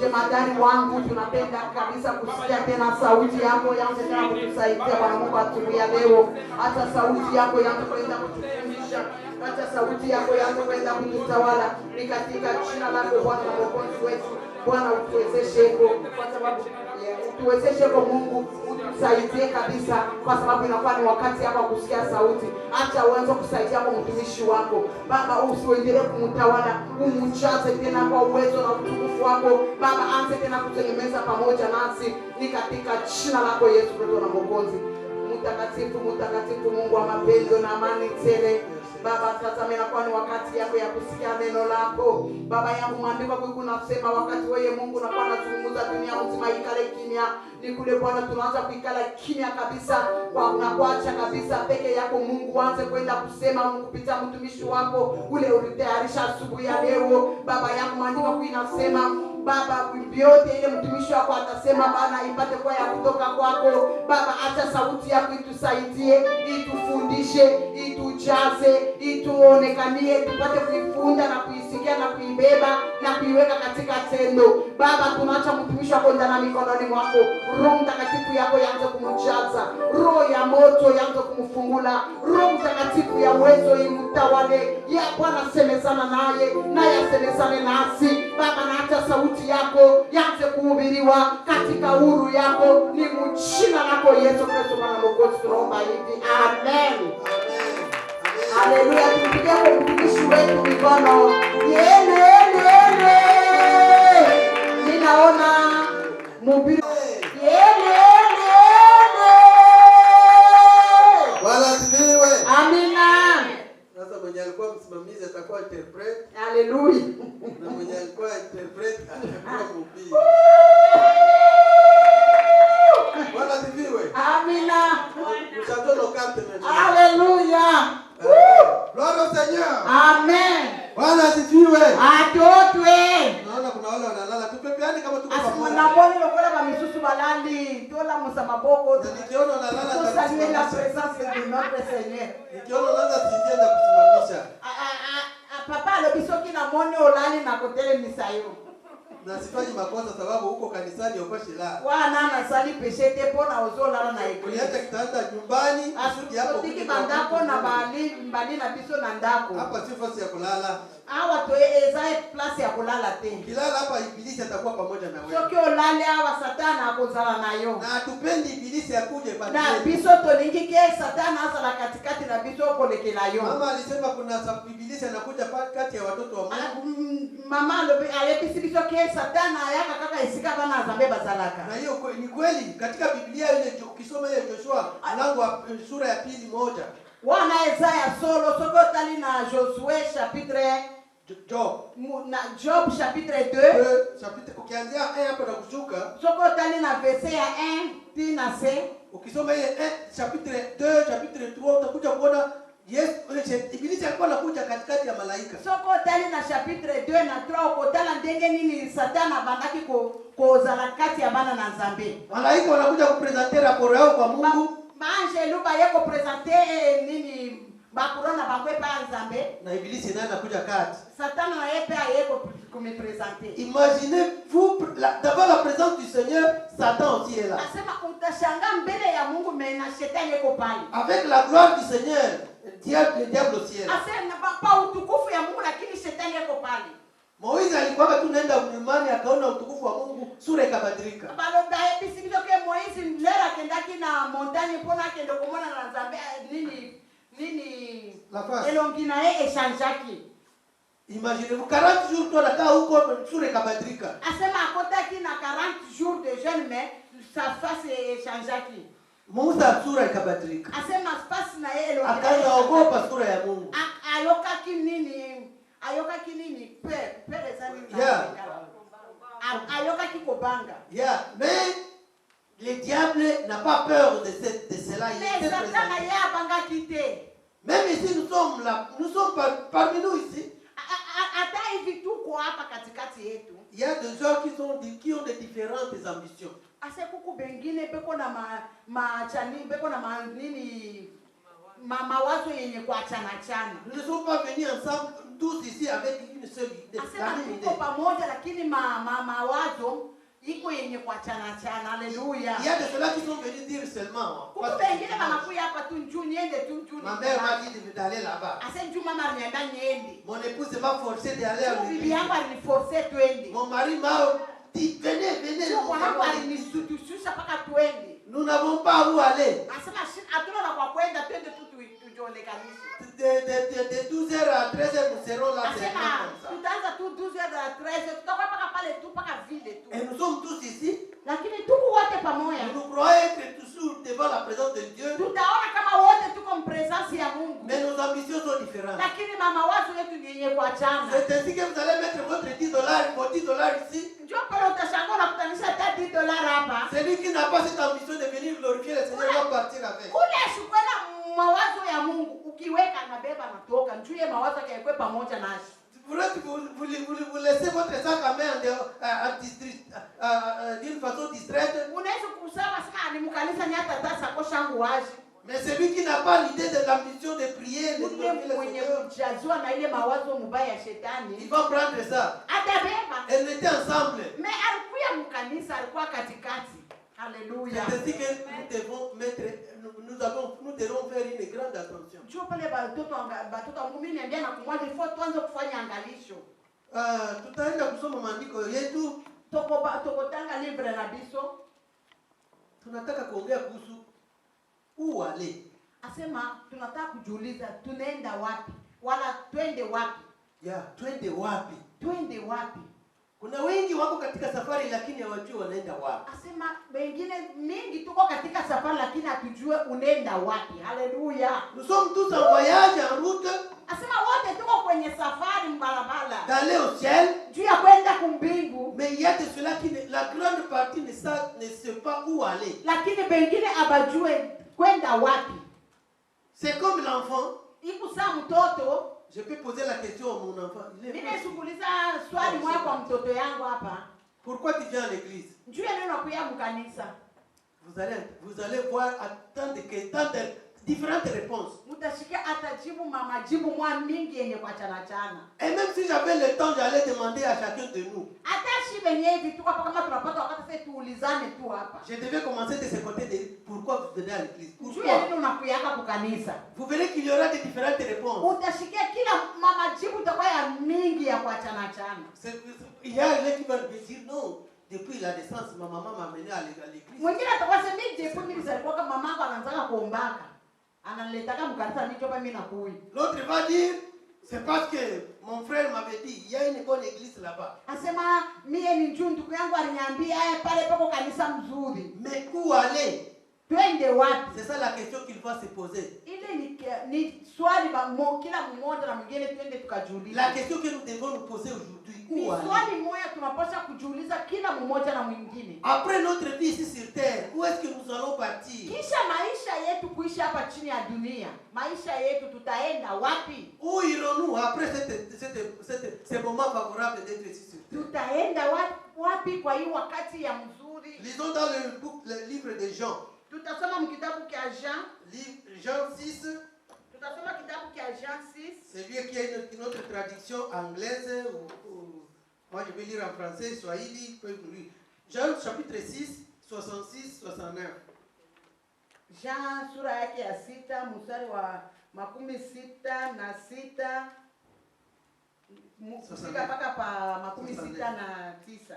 Jemadari wangu, tunapenda kabisa kusikia tena sauti yako yanze tena kutusaidia Bwana Mungu asubuhi ya leo. Hata sauti yako yanze kwenda kutufundisha, hata sauti yako yanze kwenda kututawala. Ni katika jina lako Bwana na Mwokozi wetu. Bwana utuwezeshe hivyo, kwa sababu utuwezeshe kwa Mungu, utusaidie kabisa, kwa sababu inakuwa ni wakati hapa kusikia sauti. Acha uanze kusaidia kwa mtumishi wako Baba, usiendelee kumtawala, umchaze tena kwa uwezo na utukufu wako Baba, anze tena kutengemeza pamoja nasi, ni katika jina lako Yesu Kristo na Mwokozi. Mtakatifu, mtakatifu, Mungu wa mapendo na amani tele Baba, tazama inakuwa ni wakati yako ya kusikia neno lako Baba yangu. Maandiko kwa kunasema wakati wewe Mungu unakuwa unazungumza dunia nzima ikale kimya. Ni kule Bwana tunaanza kuikala kimya kabisa, kwa unakuacha kabisa peke yako Mungu, anze kwenda kusema kupitia mtumishi wako ule ulitayarisha asubuhi ya leo Baba yangu. Maandiko kwa inasema Baba, vyote ile mtumishi wako atasema Bwana ipate kwa ya kutoka kwako Baba. Acha sauti yako itusaidie, itufundishe, itujaze, ituonekanie, tupate kuifunda na kuisikia na kuibeba na kuiweka katika tendo. Baba, tunaacha mtumishi wako ndani mikononi mwako. Roho Mtakatifu yako yaanze kumjaza, roho ya moto yaanze kumfungula, Roho Mtakatifu ya uwezo imtawale. Ya Bwana, semezana naye naye asemezane nasi Baba, na hata sauti yako yaanze kuhubiriwa katika huru yako. Ni mjina lako Yesu Kristo Bwana Mwokozi tunaomba hivi, amen. Haleluya. Tupigie kwa mtumishi wetu mikono. Yelelele. Ninaona mhubiri. Yelelele. Bwana asifiwe. Amina. Sasa mwenye alikuwa msimamizi atakuwa interpret. Haleluya. Na mwenye alikuwa interpret atakuwa mhubiri. Bwana asifiwe. Amina. Msatono kante mwenye. Haleluya. Gloire au Seigneur. Amen. Bwana asifiwe. Atotwe. Naona kuna wale wanalala. Tupepeane kama tuko pamoja. Asimwanamoni lokola ba misusu balali. Tola musamaboko. Nikiona unalala Saluer la présence de notre Seigneur. nikiona unaanza sinzia na kusimamisha. Papa alobisoki na moni olali na kotele misayo. Na sifanyi makosa sababu huko kanisani upashi la. Wana na sali peshete pona ozola na eglise. Uliacha kitanda nyumbani, asudi hapo Asutiki bandako na mbali na biso na ndako. Hapa si fasi ya kulala. Awa to ezae place ya kulala te. Kilala hapa ibilisi atakuwa pamoja na wewe. Soki olale awa satana akozala nayo. Na hatupendi ibilisi akuje kwa Na biso tolingi ke satana asala katikati na biso kolekela yo. Mama alisema kuna ibilisi anakuja kati ya watoto wa Mungu. Mama alobi ayebisi biso ke satana ayaka kaka esika bana Nzambe bazalaka. Na hiyo ni kweli katika Biblia ile ukisoma ile Joshua mlango wa sura ya 2:1. Wana Isaya solo soko tali na Josué chapitre Job chapitre 2 chapitre ukianzia 1 hapo na kushuka soko tali na verset ya 1 tina C. Ukisoma ile 1 chapitre 2 chapitre 3 utakuja kuona Yes, ibilisi alikuwa anakuja katikati ya malaika. Soko tali na chapitre 2 na 3 ukotala ndenge nini satana bandaki kozala kati ya bana na Nzambe. Malaika wanakuja kupresenter raporo yao kwa Mungu. Maangelo ba yeko presenter nini bakurona bakwepa Nzambe. Na ibilisi naye anakuja kati. Satana na yepe ayeko kumipresenter. Imaginez-vous d'abord la présence du Seigneur, Satan aussi est là. Asema utashangaa mbele ya Mungu mena shetani yeko pale. Avec la gloire du Seigneur, le diable aussi est là. Asema pa utukufu ya Mungu lakini shetani yeko pale. Moizi alikuwa tunaenda mlimani akaona utukufu wa Mungu, sura ikabadilika. Baloba ebisikito ke Moizi lera kendaki na montagne pona kendo komona na Nzambe nini La face. elongina echangeaki. Imaginez-vous 40 jours tu anakaa huko sura ikabadilika. Asema akotaki na 40 jours de jeûne mais sa face echangeaki. Musa sura ikabadilika. Asema face na yeye elongina. Akaogopa sura ya Mungu. Ayokaki nini? Pere zani. Yeah. Ayokaki kobanga. Yeah, mais le diable n'a pas peur de cela. Mais Satan ya banga kite. Même ici nous sommes là, nous sommes parmi nous ici. Hata hivi tuko hapa katikati yetu. Il y a des gens qui ont des différentes ambitions. Ase kuku bengine beko na machani beko na nini mawazo yenye kuachana chana. Nous ne sommes pas venus ensemble tous ici avec une seule idée. Ase tuko pamoja lakini mawazo iko yenye kuachana chana. Haleluya. Il y a de ceux-là qui sont venus dire seulement. Kuku bengine banakuya hapa tu njoo niende tu njoo. Ma mère m'a dit d'aller là-bas. Ase njoo mama nienda niende. Mon épouse m'a forcé d'aller à l'église. Bibi yangu aliniforce twende. Mon mari m'a dit venez. Wangu alinisutusha paka twende. Nous n'avons pas où aller. Asema hatuna na kwa kwenda twende tu tujionekanishe. De 12h à 13h nous serons là. Tutaanza tu 12h à 13h tutakuwa paka pale tu paka vile tu. Et nous sommes tous ici. Lakini tuko wote pamoja. Nous croyons être toujours devant la présence de Dieu. Tutaona kama wote tuko mpresence ya Mungu. Mais nos ambitions sont différentes. Lakini mawazo yetu ni yenye kuachana. C'est ainsi que vous allez mettre votre $10, vos $10 ici. Njoo pale utashangaa na kutanisha hata $10 hapa. Celui qui n'a pas cette ambition de venir glorifier le Seigneur va partir avec. Kule shukrani mawazo ya Mungu ukiweka na beba natoka. Njoo mawazo yake yakwe pamoja nasi. Vous laissez votre sac à main d'une façon distraite. Unaweza kusema sema ni mkanisa ni hata sasa koshangu wazi. Mais celui qui n'a pas l'idée de l'ambition de prier, il va prendre ça. Elles étaient ensemble. Alléluia. C'est ainsi que nous devons mettre, nous devons faire une grande attention. Tutaenda kusoma maandiko yetu. Tunataka kuongea kuhusu uwale. Asema tunataka kujiuliza tunaenda wapi? Wala twende wapi? Twende wapi? Twende wapi? Kuna wengi wako katika safari lakini hawajui wanaenda wapi. Asema wengine mingi tuko katika safari lakini hatujue unaenda wapi. Haleluya. Nous sommes tous en voyage en route. Asema wote tuko kwenye safari mbarabara. D'aller au ciel. Juu ya kwenda kumbingu. Mais il y a de ceux-là qui la grande partie ne sait pas où aller. Lakini wengine abajue kwenda wapi. C'est comme l'enfant. Ikusa mtoto. Je peux poser la question à mon enfant. Pourquoi tu viens à l'église? Vous allez voir tant de différentes réponses. Et même si j'avais le temps, j'allais demander à chacun de nous. Je devais commencer de ce côté de pourquoi vous venez à l'église. Vous verrez qu'il y aura de différentes réponses. Il y a un qui va me dire non. Depuis la naissance, ma maman m'a amené à l'église. L'autre va dire, c'est parce que mon frère m'avait dit, il y a une bonne église là-bas. Mais où aller? C'est ça la question qu'il va se poser. La question que nous devons nous poser aujourd'hui, où aller? Après notre vie ici sur terre, où est-ce que nous allons partir? Où irons-nous après ce moment favorable d'être ici sur terre? Lisons dans le livre de Jean. Jean 6. C'est lui qui a une autre traduction anglaise. Moi je vais lire en français, Swahili. Jean chapitre 6, 66, 69. Jean sura yake ya 6 mstari wa 66 mufika mpaka pa 69.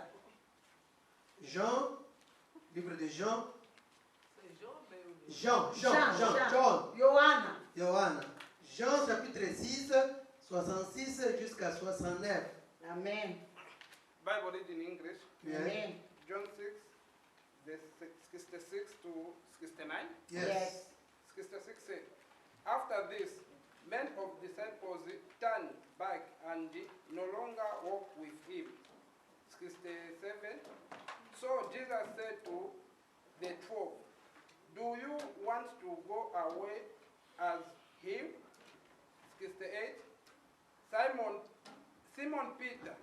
Jean, livre de Jean. Jean. Johanna. Jean chapitre 6, 66 jusqu'à 69. Amen. Bible read in English. Amen. John 6, verse 66 to 69. Yes. 66 said, after this, men of disciples turned back and no longer walked with him. 67. So Jesus said to the 12, do you want to go away as him? 68. Simon Peter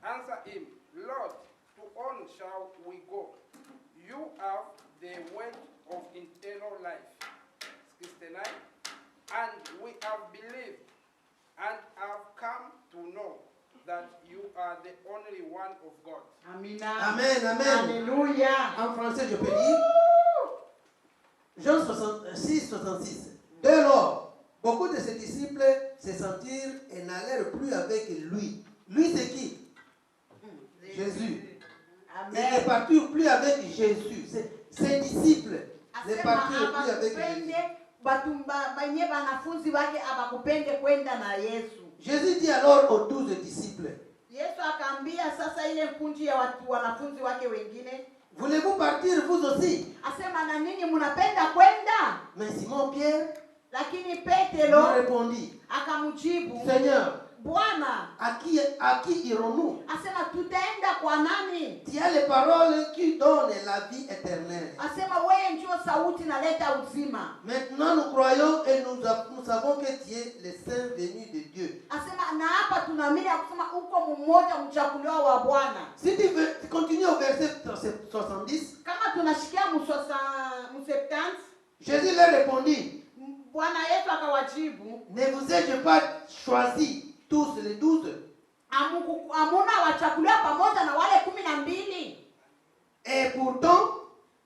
answered him, Lord, to whom shall we go? You have the word of eternal life. 69. And we have believed and have come to know that you are the only one of God. Amen. Amen. Alléluia. En français, je peux lire. Jean 6, 66. Dès lors, beaucoup de ses disciples se sentirent et n'allèrent plus avec lui. Lui, c'est qui? Jésus. Amen. Ils ne partirent plus avec Jésus. Ses disciples ne partirent plus avec Jésus. Jésus dit alors aux 12 disciples, voulez-vous partir vous aussi? Mais Simon Pierre lui répondit, Seigneur, à qui irons-nous? Tu as les paroles qui donnent la vie éternelle. Maintenant nous croyons et nous savons que tu es le Saint venu de Dieu. Si tu continues au verset 70, Jésus leur répondit, Bwana Yesu akawajibu, ne vous ai-je pas choisi tous les 12? Amuna wachagulia pamoja na wale 12? Et pourtant,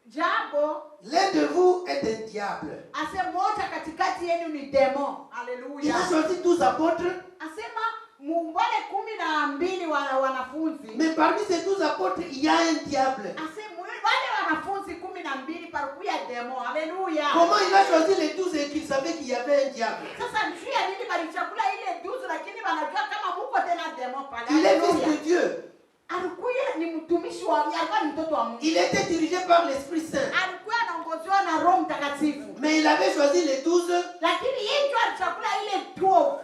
Jambo, l'un de vous est un diable. ase moja katikati yenu ni demo. Il Haleluya. a choisi 12 apôtres. Asema wale 12 wanafunzi. Mais parmi ces 12 apôtres, il y a un diable. Asema wale wanafunzi 12 parukuya demo. Haleluya. Comment il a choisi les 12 et qu'il savait qu'il y avait un diable? Sasa njia nini balichakula ile 12 lakini wanajua kama muko tena demo pale. Il est fils de Dieu. Alikuwa ni mtumishi wa Mungu, alikuwa ni mtoto wa Mungu. Il était dirigé par l'Esprit Saint. Alikuwa anaongozwa na Roho Mtakatifu. Mais il avait choisi les 12. Lakini yeye ndio alichakula ile 12.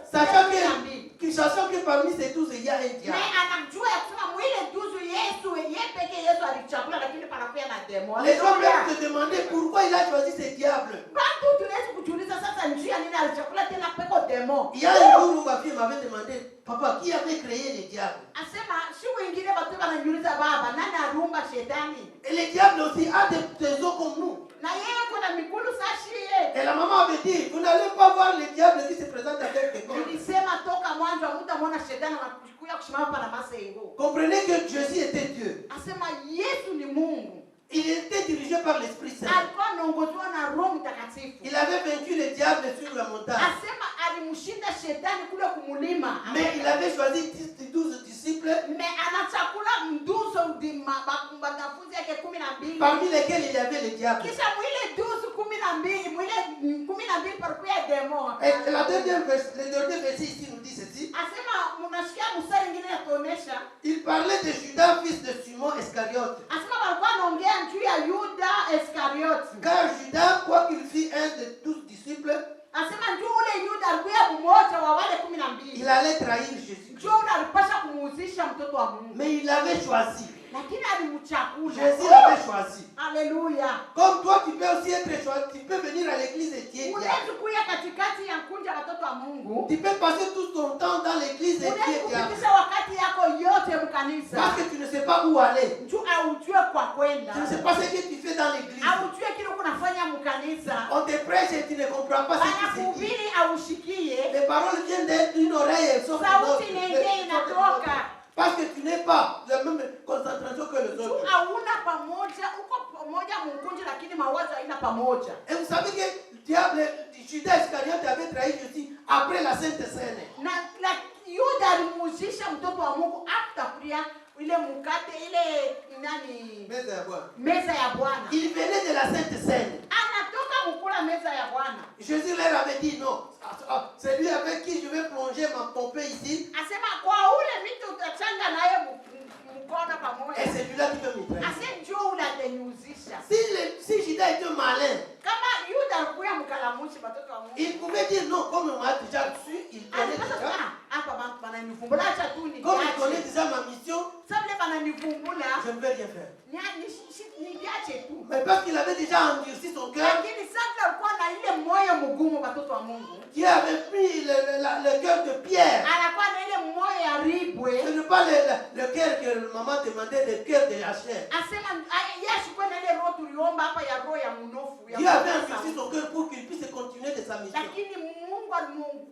Sachant que parmi ces 12, il y a un diable. Mais anamjua ya kusema mwile 12 Yesu, yeye pekee Yesu alichakula lakini panakuwa na demo. Les gens peuvent se demander pourquoi il a choisi ces diables. Watu tunaweza kujiuliza sasa njia nini alichakula tena peko demo. Il y a un jour où ma fille m'avait demandé, papa, qui avait créé les diables? Asema siku ingine watu wanajiuliza baba, nani aliumba shetani? Et les diables aussi ont des os comme nous. Na yeye kuna mikulu sashi. Et la maman avait dit, vous n'allez pas voir les diables qui se présentent avec des cornes. Nilisema toka mwanzo mtamwona shetani anakuja kusimama hapa na masengo. Comprenez que Jésus était Dieu. Asema Yesu ni Mungu. Il était dirigé par l'Esprit Saint. Alikuwa anaongozwa na Roho Mtakatifu. Il avait vaincu les diables sur la montagne. Asema alimshinda shetani kule kumulima. Mais il avait choisi 12 disciples. Mais anachakula mduzo wanafunzi yake 12. Parmi lesquels il y avait les diables. Kisha mwile 12 mwile 12 parikuya demo. Et la deuxième le dernier verset ici nous dit ceci. Asema mnasikia mstari mwingine yatuonesha. Il parlait de Judas, fils de Simon Iscariote. Asema walikuwa wanaongea juu ya Yuda Iskariote. Car Judas, quoi qu'il fût un des 12 disciples, asema njoo ule Yuda alikuwa mmoja wa wale 12. Il allait trahir Jésus. Njoo alipasha kumuuzisha mtoto wa Mungu. Mais il l'avait choisi. Lakini alimchagua. Jésus l'avait choisi. Alléluia. Comme toi tu peux aussi être choisi, tu peux venir à l'église et tu es diable. Unaweza kuja katikati ya kunja watoto wa Mungu. Tu peux passer tout ton temps dans l'église et tu es diable. Unaweza wakati yako yote mkanisa. Parce que tu ne sais pas où aller. Njoo aujue kwa kwenda. Tu ne sais pas ce que tu fais dans l'église. Aujue kile unafanya mkanisa. On te prêche et tu ne comprends pas ce qui se dit. Anakuhubiri aushikie. Les paroles viennent d'une oreille et sortent de l'autre. Sauti inaingia inatoka. Parce que tu n'es pas de la même concentration que les autres. Hauna pamoja, uko pamoja mkunji lakini mawazo haina pamoja. Et vous savez que le diable, Judas Iscariote avait trahi Jésus après la Sainte Seine. Na Yuda alimuzisha mtoto wa Mungu after ile mkate ile nani? Meza ya Bwana. Il venait de la Sainte Seine. Anatoka mkula meza ya Bwana. Jésus leur avait dit non. C'est lui avec qui je vais plonger mon pain ici. Asema kwa ule mtu utachanga naye mkono pamoja. Et c'est lui-là qui veut me trahir. Asema njoo ule atanyuzisha. Si Judas était malin, kama Yuda alikuwa mkalamushi watoto wa Mungu, il pouvait dire non, comme on m'a déjà su, il connaît déjà. Hapa bantu bananivumbula acha tu ni. Comme il connaît déjà ma mission, sababu bananivumbula, je ne vais rien faire. Ni biache tu. Mais parce qu'il avait déjà endurci son cœur, lakini sasa alikuwa na ile moyo mgumu watoto wa Mungu. Dieu avait pris le cœur de Pierre. Anakuwa na ile moyo ya ribwe. Ce n'est pas le cœur que maman demandait, le cœur de la chair. Asema Yesu kwa na ile roho tuliomba hapa ya roho ya mnofu ya. Dieu avait endurci son cœur pour qu'il puisse continuer de sa mission. Lakini Mungu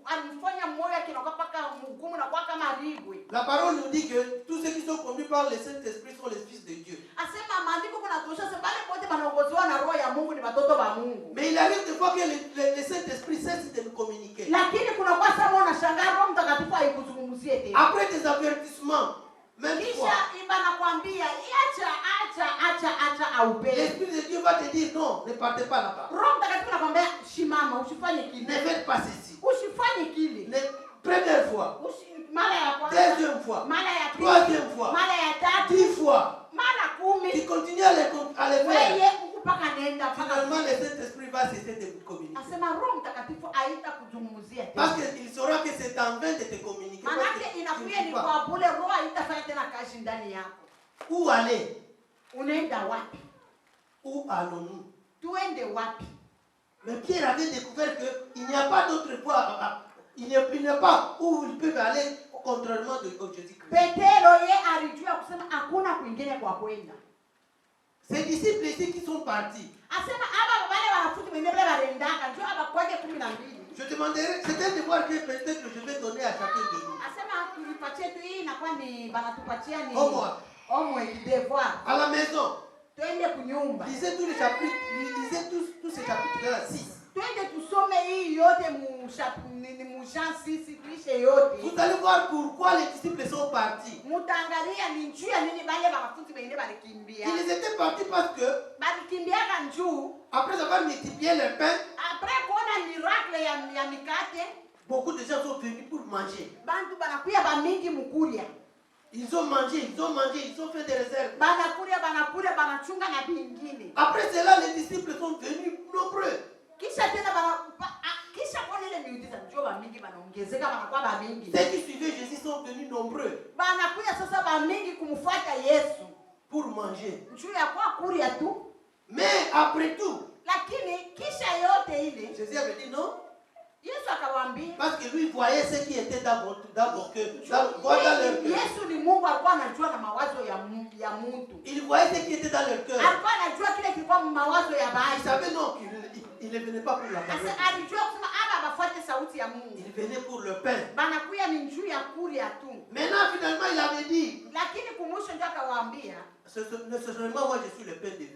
alimfanya moyo yake na kupaka mgumu na kwa kama ribwe. La parole nous dit que tous ceux qui sont conduits par le Saint-Esprit sont les fils de Dieu. Asema maandiko kuna tosha sebale wote wanaongozwa na roho ya Mungu ni watoto wa Mungu. Mais il arrive des fois que le Saint-Esprit cesse de nous communiquer. Lakini kuna kwa sababu unashangaa Roho Mtakatifu haikuzungumzie tena. Après des avertissements, même fois, kisha imanakwambia acha aupe. L'Esprit de Dieu va te dire non, ne partez pas là-bas. Roho Mtakatifu anakwambia shimama, usifanye kile. Ne faites pas ceci. Usifanye kile. Première fois. Mara ya kwanza. Deuxième fois. Mara ya pili. Troisième fois. Mara ya tatu. 10 fois. Mara 10. Tu continues à les faire. Wewe ukupaka nenda mpaka finalement le Saint-Esprit va cesser de vous communiquer. Asema Roho Mtakatifu haita kuzungumzia tena. Parce qu'il saura que c'est en vain de te communiquer. Manake inakuja ni kwa bure, roho haitafanya tena kazi ndani yako. Où aller? Unaenda wapi? Où allons-nous? Tuende wapi? Mais Pierre avait découvert qu'il n'y a pas d'autre voie. Il n'y a pas où ils peuvent aller contrairement de Jésus-Christ. Petero ye alijua kusema hakuna kwingine kwa kwenda. Ces disciples ici qui sont partis. Je demanderai, c'est un devoir que peut-être je vais donner à chacun de nous. Au moins, à la maison, lisez tous les chapitres, lisez tous ces chapitres de la 6. Vous allez voir pourquoi les disciples sont partis. Ils étaient partis parce que après avoir multiplié le pain, beaucoup de gens sont venus pour manger. Ils ont mangé, ils ont fait des réserves. Après cela, les disciples sont venus nombreux. Ceux qui suivaient Jésus sont venus nombreux pour manger. Mais après tout, Jésus avait dit non. Parce que lui voyait ce qui était dans leur cœur. Il voyait ce qui était dans leur cœur. Il savait non qu'il ne venait pas pour la parole. Il venait pour le pain. Maintenant, finalement, il avait dit, seulement moi je suis le pain de vie.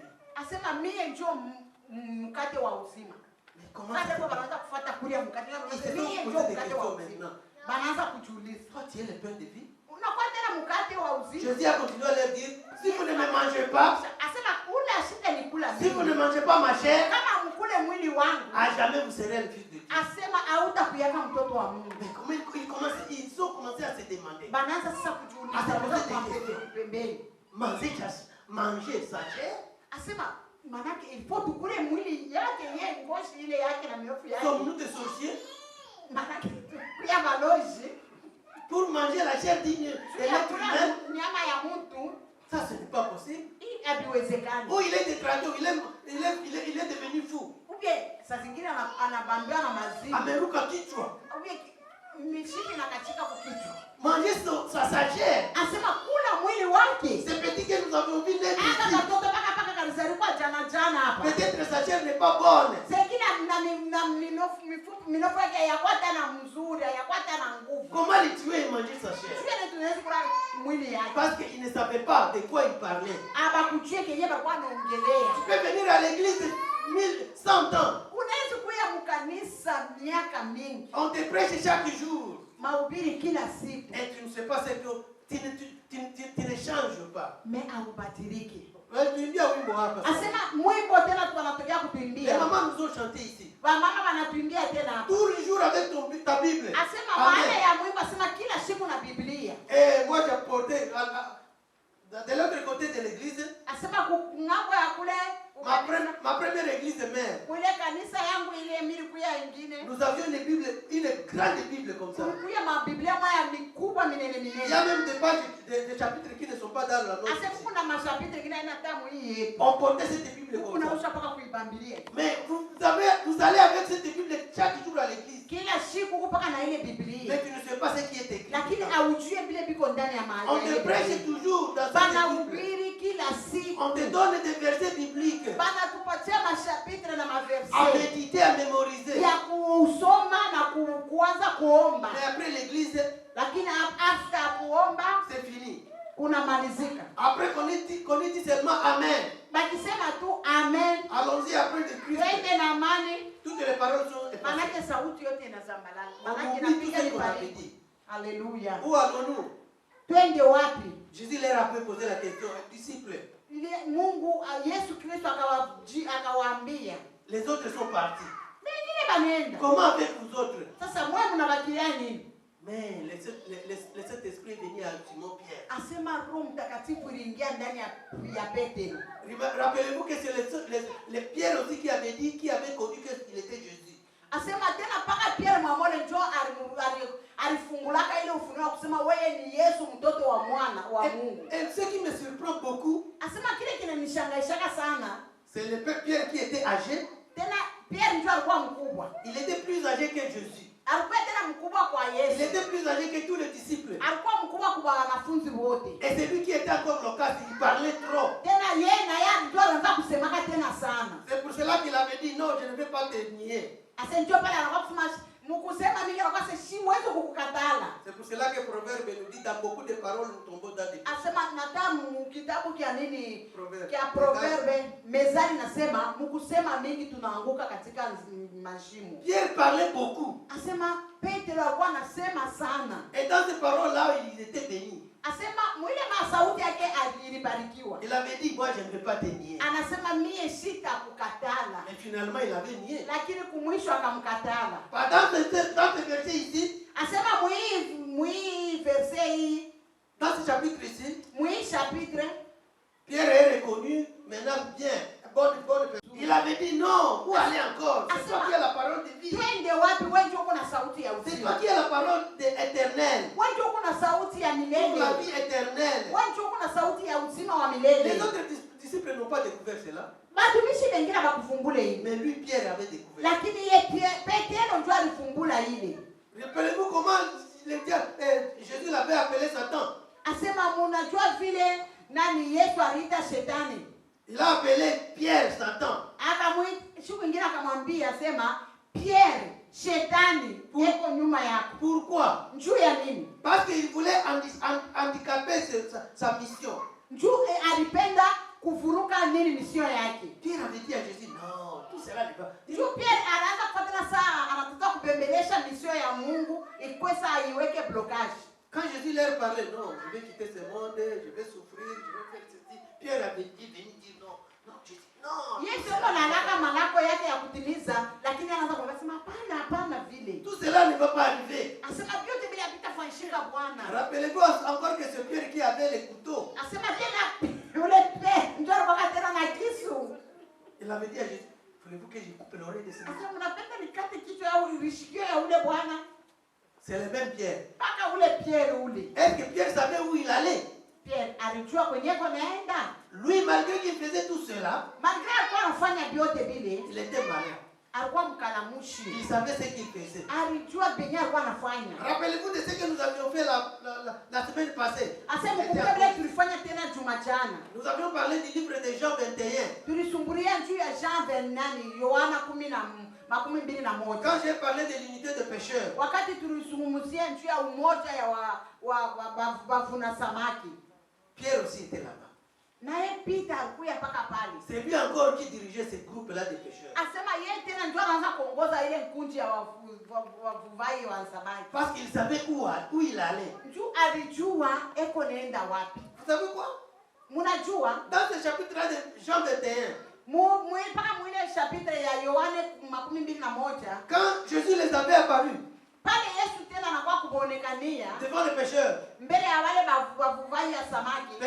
Mais comment ça se fait? Ils se sont posé des questions maintenant. Toi, tu es le pain de vie. Jésus a continué à leur dire, si vous ne me mangez pas, si vous ne mangez pas ma chair, à jamais vous serez le fils de Dieu. Mais comment ils ont commencé à se demander, à se poser des questions. Manger sa chair. Sommes-nous des sorciers? Pour manger la chair digne de l'être humain? Ça, ce n'est pas possible. Oh, il est détraqué, il est devenu fou. Ameruka kichwa. Manger sa chair. C'est petit que nous avons vu naître ici. Peut-être sa chair n'est pas bonne. Comment les tuer et manger sa chair? Parce qu'il ne savait pas de quoi il parlait. Tu peux venir à l'église 1100 ans. On te prêche chaque jour. Et tu ne sais pas ce que tu ne changes pas. Mais les mamans nous ont chanté ici. Tous les jours avec ta Bible. Et moi j'ai porté de l'autre côté de l'église. Ma première église mère. Nous avions une grande Bible comme ça. Il y a même des pages, des chapitres qui ne sont pas dans la nôtre. On portait cette Bible comme ça. Mais vous allez avec cette Bible chaque jour à l'église. Mais tu ne sais pas ce qui est écrit. On te prêche toujours dans cette Bible. On te donne des versets bibliques à méditer, à mémoriser. Mais après l'église, c'est fini. Après qu'on ait dit seulement Amen. Allons-y après de Christ. Toutes les paroles sont effacées. On oublie tout ce qu'on avait dit. Alléluia. Où allons-nous? Jésus leur a posé la question aux disciples. Les autres sont partis. Comment avec vous autres? Mais le Saint-Esprit est venu à Simon Pierre. Rappelez-vous que c'est les Pierre aussi qui avait dit, qui avait connu qu'il était Jésus. Et ce qui me surprend beaucoup, c'est le Pierre qui était âgé. Il était plus âgé que Jésus. Il était plus âgé que tous les disciples. Et c'est lui qui était encore loquace, il parlait trop. pas te nier. C'est pour cela que le proverbe nous dit dans beaucoup de paroles nous tombons dans des pièges. Pierre parlait beaucoup. Et dans ces paroles-là, il était béni. Il avait dit, moi je ne vais pas te nier. Mais finalement, il avait nié. Dans ce verset ici, dans ce chapitre ici, Pierre est reconnu maintenant bien. Bonne personne. Il avait dit non, où aller encore? C'est toi qui as la parole de vie. C'est toi qui as la parole éternelle. Pour la vie éternelle. Les autres disciples n'ont pas découvert cela. Mais lui, Pierre avait découvert. Rappelez-vous comment Jésus l'avait appelé Satan. Il a appelé Pierre Satan. Pourquoi? Parce qu'il voulait handicaper sa mission. Pierre avait dit à Jésus, non, tout cela n'est pas. Quand Jésus leur parlait, non, je vais quitter ce monde, je vais souffrir, je vais faire ceci. Pierre avait dit, venez dire non. Non, Jésus, non. Tout cela ne va pas arriver. Rappelez-vous encore que c'est Pierre qui avait les couteaux. Il avait dit à Jésus, voulez-vous que je coupe l'oreille de ce monsieur? C'est le même Pierre. Est-ce que Pierre savait où il allait? Lui, malgré qu'il faisait tout cela, il était malin. Il savait ce qu'il faisait. Rappelez-vous de ce que nous avions fait la semaine passée. Nous avions parlé du livre de Jean 21. Quand j'ai parlé de l'unité de pécheurs, Pierre aussi était là-bas. C'est lui encore qui dirigeait ce groupe-là de pécheurs. Parce qu'il savait où il allait. Vous savez quoi? Dans ce chapitre-là de Jean 21, quand Jésus les avait apparus devant les pécheurs,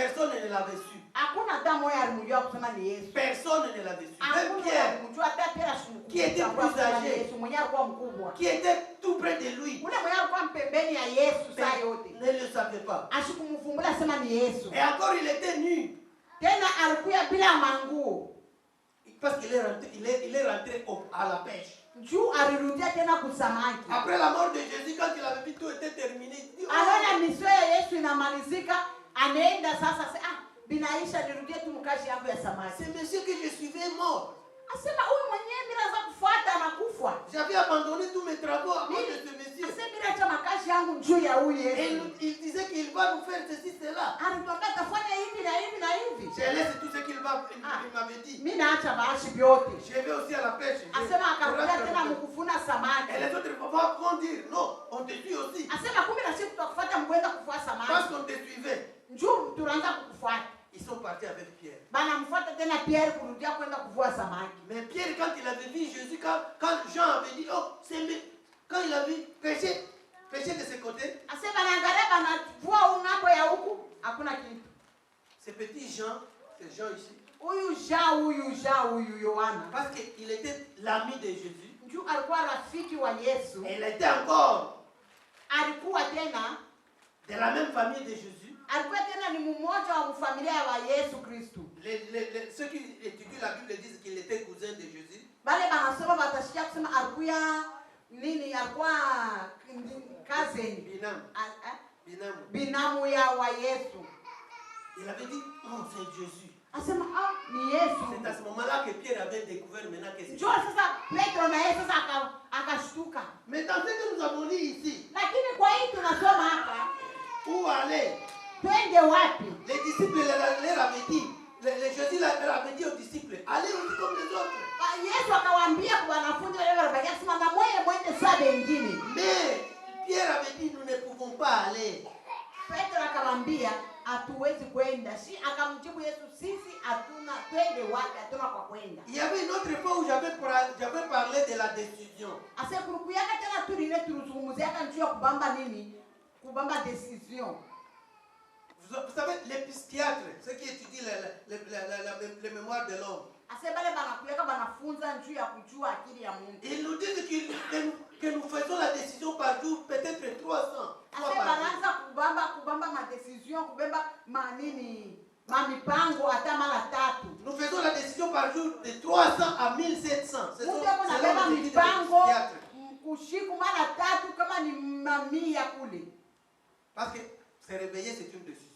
personne ne l'avait su. Personne ne l'avait su. Même Pierre, qui était plus âgé, qui était tout près de lui, ne le savait pas. Et encore il était nu. Parce qu'il est rentré à la pêche. Après la mort de Jésus, quand il avait vu tout était terminé, il dit, oh, c'est monsieur que je suivais mort. J'avais abandonné tous mes travaux à cause de ce monsieur. Et il disait qu'il va nous faire ceci, cela. Je laisse tout ce qu'il m'avait dit. Je vais aussi à la pêche. Et les autres vont dire, non, on te suit aussi. Parce qu'on te suivait. Ils sont partis avec Pierre. Mais Pierre, quand il avait vu Jésus, quand Jean avait dit, oh, quand il a vu péché de ce côté, ce petit Jean, c'est Jean ici, parce qu'il était l'ami de Jésus, et il était encore de la même famille de Jésus. Ceux qui étudient la Bible disent qu'il était cousin de Jésus. Il avait dit, oh, c'est Jésus. C'est à ce moment-là que Pierre avait découvert maintenant que c'est Jésus. Petro na yeye sasa akashtuka. Mais dans ce que nous avons lu ici, Lakini kwa hii tunasoma hapa, où aller? twende wapi? Les disciples leur avaient dit, Jésus leur avait dit aux disciples, allez aussi comme les autres. Yesu akawaambia kwa wanafunzi wale walibaki asema na mwende sawa wengine. Mais Pierre avait dit, nous ne pouvons pas aller. Petro akamwambia hatuwezi kwenda. Akamjibu Yesu, sisi hatuna, twende wapi? Hatuna kwa kwenda. Il y avait une autre fois où j'avais parlé de la décision. Ase kurukuyaka tena tulile tulizungumzia kanjua ya kubamba nini? Kubamba decision. Vous savez, les psychiatres, ceux qui étudient les mémoires de l'homme, ils nous disent que nous faisons la décision par jour, peut-être 300. Nous faisons la décision par jour de 300 à 1700. C'est selon les psychiatres. Parce que se réveiller, c'est une décision.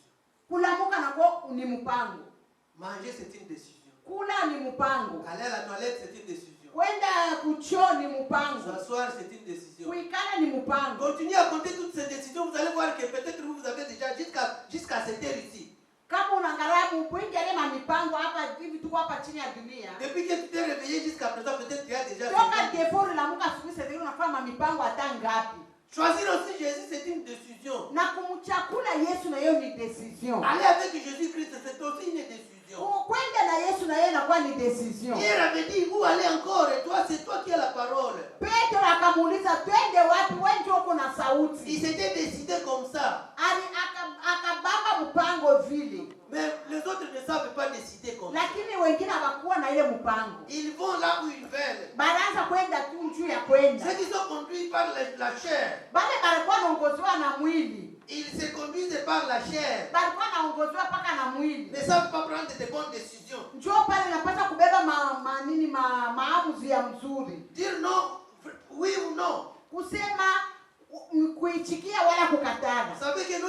Manger, c'est une décision. Aller à la toilette, c'est une décision. S'asseoir, c'est une décision. Continuez à compter toutes ces décisions, vous allez voir que peut-être vous avez déjà jusqu'à cette heure ici. Depuis que tu t'es réveillé jusqu'à présent, peut-être tu as déjà choisir aussi Jésus, c'est une décision. Aller avec Jésus-Christ, c'est aussi une décision. Pierre avait dit, où aller encore? Et toi, c'est toi qui as la parole. Il s'était décidé comme ça. Mais les autres ne savent pas décider comme ça. Ils vont là où ils veulent. Ceux qui sont conduits par la chair, ils se conduisent par la chair, ne savent pas prendre de bonnes décisions. Dire non, oui ou non. Vous savez que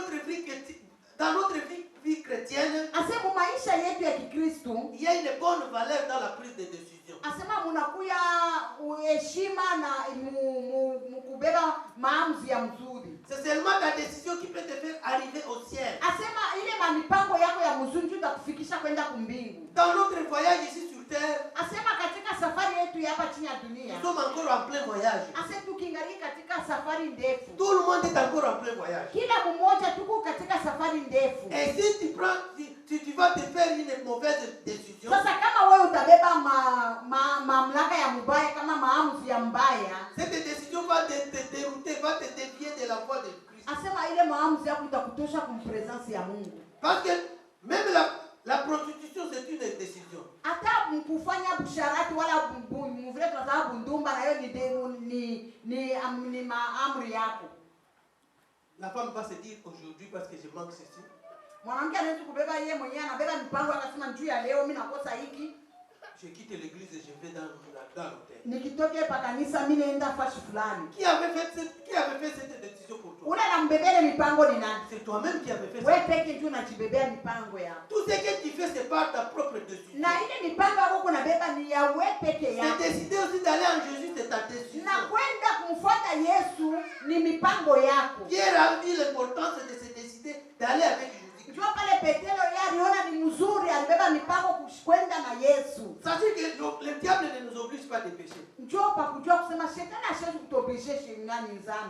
dans notre vie chrétienne, il y a une bonne valeur dans la prise de décision. C'est seulement ta décision qui peut te faire arriver au ciel. Dans notre voyage ici sur terre, nous sommes encore en plein voyage. Tout le monde est encore en plein voyage. Et si tu vas te faire une mauvaise décision, cette décision va te dérouter, va te dévier de la voie de Christ. Parce que même la prostitution, c'est une décision. La femme va se dire aujourd'hui parce que je manque ceci. Je quitte l'église et je vais dans l'hôtel. Qui avait fait cette décision pour toi? C'est toi-même qui avais fait ça. Tout ce que tu fais, c'est par ta propre décision. C'est décider aussi d'aller en Jésus, c'est ta décision. Pierre a vu l'importance de se décider d'aller avec Jésus. Sachez que le diable ne nous oblige pas de pécher.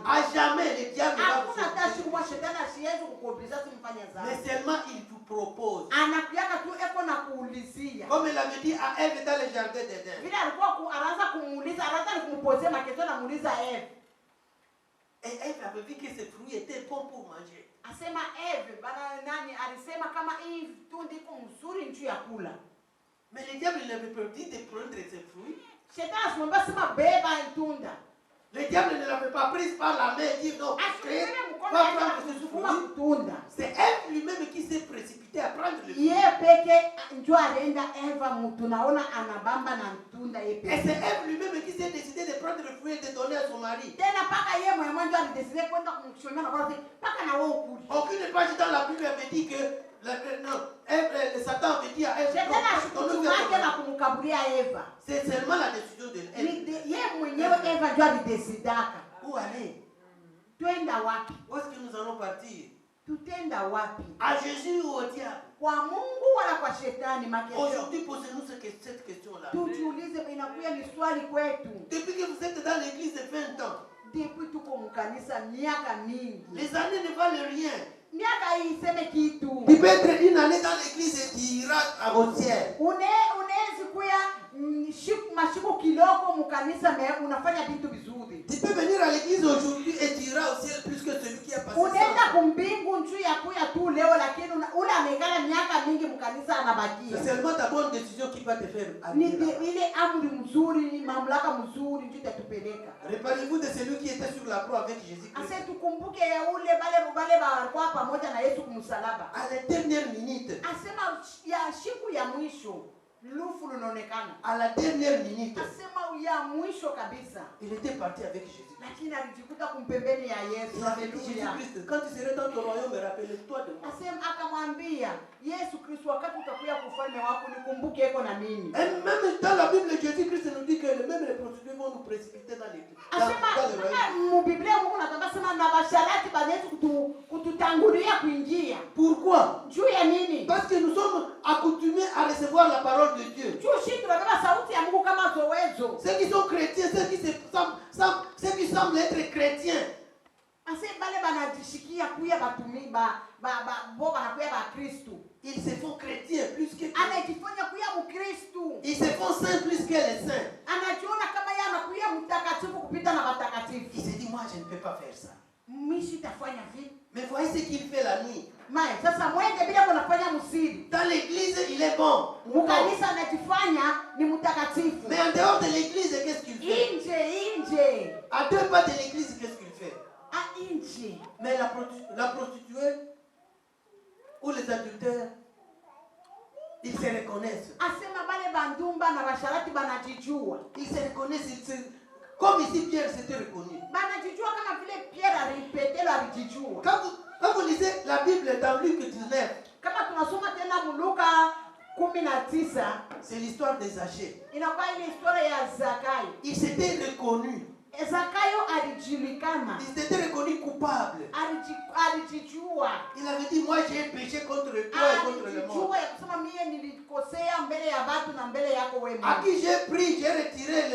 À jamais le diable ne va vous obliger. Mais seulement il vous propose. Comme il avait dit à Ève dans le jardin d'Éden. Et Ève avait vu que ce fruit était bon pour manger. Mais le diable n'avait pas dit de prendre ces fruits. Le diable ne l'avait pas prise par la main et dit non, va prendre ce fruit. C'est Ève lui-même qui s'est précipitée à prendre le fruit. Et c'est Ève lui-même qui s'est décidé de prendre le fruit et de donner à son mari. Aucune page dans la Bible avait dit que Satan veut dire à Ève, Shetani ashukutumake na kumkaburia Eva. c'est seulement la décision de Ève. Yeye mwenyewe Eva ndio alidesidaka. Où aller? Twenda wapi? Où est-ce que nous allons partir? Tutenda wapi? À Jésus ou au diable? Kwa Mungu wala kwa shetani? Aujourd'hui, posez-nous cette question-là. Tujiulize, inakuya ni swali kwetu. Depuis que vous êtes dans l'église de 20 ans, Depuis tuko mkanisa miaka mingi. les années ne valent rien. Miaka iseme kitu. Tu peux être une année dans l'église et tu iras au ciel. Unaweza kuya mashiko kiloko mkanisa unafanya vitu vizuri. Tu peux venir à l'église aujourd'hui et tu iras au ciel plus que celui qui a passé 100 ans. Unaenda kumbingu njuu ya kuya tu leo, lakini ule amekala miaka mingi mkanisa anabakia. C'est seulement ta bonne décision qui va te faire Ni arriver. ile amri mzuri, mamlaka mzuri njuu itatupeleka. Réparez-vous de celui qui était sur la croix avec Jésus-Christ. Ase tukumbuke ya ule bale walikuwa pamoja na Yesu kumsalaba. À la dernière minute. Asema ya siku ya mwisho lufu lunaonekana. À la dernière minute. Asema ya mwisho kabisa. Il était parti avec Jésus. Lakini alijikuta kumpembeni ya Yesu. Il avait dit Jésus-Christ, quand tu serais dans ton royaume, rappelle-toi de moi. Asema akamwambia Yesu Kristo, wakati utakuja kufalme wako nikumbuke eko na mimi. Et même dans la Bible, Jésus-Christ nous dit que même les prostituées vont nous précipiter dans l'église. Asema mu Biblia Mungu anasema na basharati banetu kututangulia kuingia. Pourquoi? Juu ya nini? Parce que nous sommes accoutumés à recevoir la parole de Dieu. Juu sisi tunabeba sauti ya Mungu kama zowezo. Ceux qui sont chrétiens, ceux qui semblent être chrétiens. Ase bale banajishikia kuya batumi bo banakuya ba Kristo. Ils se font chrétiens plus que Anajifanya kuya Mkristo. ils se font saints plus que les saints. Anajiona kama yeye anakuya mtakatifu kupita na watakatifu. Il se dit, moi je ne peux pas faire ça. Mimi sitafanya vile. Mais voyez ce qu'il fait la nuit. Mai, sasa mwende bila kunafanya msiri. Dans l'église, il est bon. Mkanisa anajifanya ni mtakatifu. Mais en dehors de l'église, qu'est-ce qu'il fait? Inje. À 2 pas de l'église, qu'est-ce qu'il fait? Inje. Mais la prostituée ou les adultères, ils se reconnaissent. Asema bale bandumba na basharati banajijua. Ils se reconnaissent. Comme ici Pierre s'était reconnu. Banajijua kama vile Pierre alipetelo alijijua. Quand vous lisez la Bible dans Luc 19, kama tunasoma tena Luka 19, c'est l'histoire des Zachée. inakuwa ile historia ya Zakayo. Il s'était reconnu. Zakayo alijulikana. Il s'était reconnu coupable. Alijijua. Il avait dit, moi j'ai péché contre toi et contre le monde. Alijijua ya kusema mimi nilikosea mbele ya watu na mbele yako wewe. À qui j'ai pris, j'ai retiré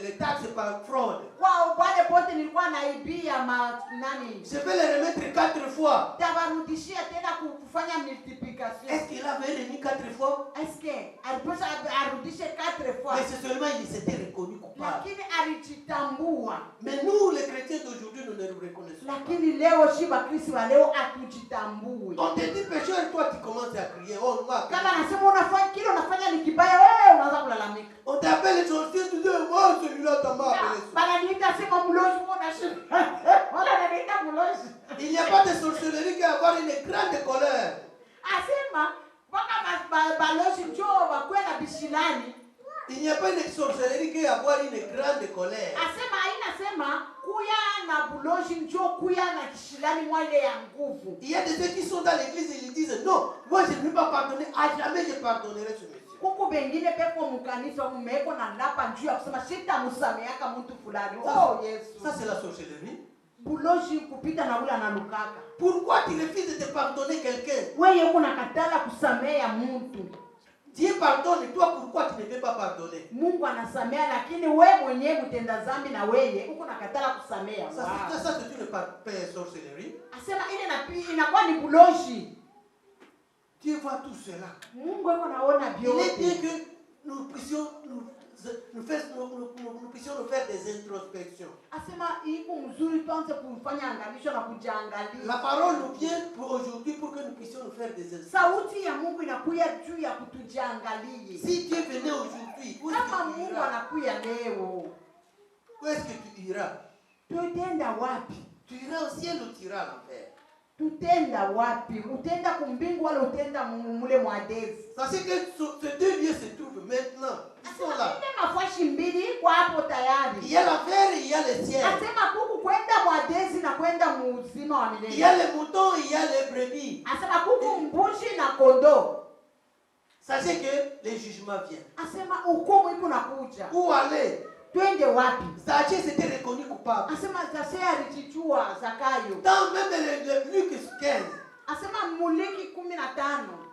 les taxes par fraude. Kwa wale pote nilikuwa naibia nani? Je vais les remettre 4 fois. Tabarudishia tena kufanya multiplication. Est-ce qu'il avait remis 4 fois? Est-ce que alipaswa arudishe 4 fois? Mais c'est seulement il s'était reconnu coupable. Lakini alijitambua. Mais nous, les chrétiens d'aujourd'hui, nous ne nous reconnaissons pas. Lakini leo shiba Kristo wa leo atujitambue. On te dit pécheur, toi tu commences à crier. Oh, moi, kama nasema unafanya kile unafanya ni kibaya, wewe unaanza kulalamika. on t'appelle les sorciers, tu dis, oh, celui-là t'a mal appelé. Bananiita sema mlozi, mbona shida? Wananiita mlozi. Il n'y a pas de sorcellerie qui avoir une grande colère. Asema mpaka balozi njoo wakwe na bishilani. Il n'y a pas une sorcellerie qui avoir une grande colère. Asema haina sema kuya na bulozi njoo kuya na kishilani mwale ya nguvu. Il y a des ceux qui sont dans l'église et ils disent non, moi je ne vais pas pardonner, à jamais je pardonnerai ce monsieur. Kuku bengine peko mkanisa umeko na napa njuu ya kusema sitamsameheaka mtu fulani. Ça, Oh Yesu. ça c'est la sorcellerie. Bulozi kupita na ule analukaka. Pourquoi tu refuses de pardonner quelqu'un? Wewe uko nakatala kusamea mtu. Dieu pardonne, toi pourquoi tu ne peux pas pardonner? Mungu anasamea, lakini wewe mwenyewe mtenda dhambi na wewe uko nakatala kusamea. Ça c'est une sorcellerie. Asema ile inakuwa ni bulozi. Tu vois tout cela. Mungu yuko naona Il est bien vyote. que nous puissions nous faire des introspections. Asema iko mzuri tuanze kufanya angalisho na kujiangalia. La parole nous vient pour aujourd'hui pour que nous puissions nous faire des introspections. Sauti ya Mungu inakuja juu ya kutujiangalie. Si Dieu venait aujourd'hui, où est-ce Kama que tu Mungu iras? anakuja leo, Où est-ce que tu iras? tutenda wapi? Tu iras au ciel ou tu iras à l'enfer? Tutenda wapi? Utenda kumbingu wala utenda mule mwadezi? Sachez que ces 2 lieux se trouvent maintenant. sont là. Il y a la terre et il y a le ciel. Il y a les moutons et il y a les brebis. Sachez que les jugements viennent. Où aller? Zaché s'était reconnu coupable. Dans même le Luc 15.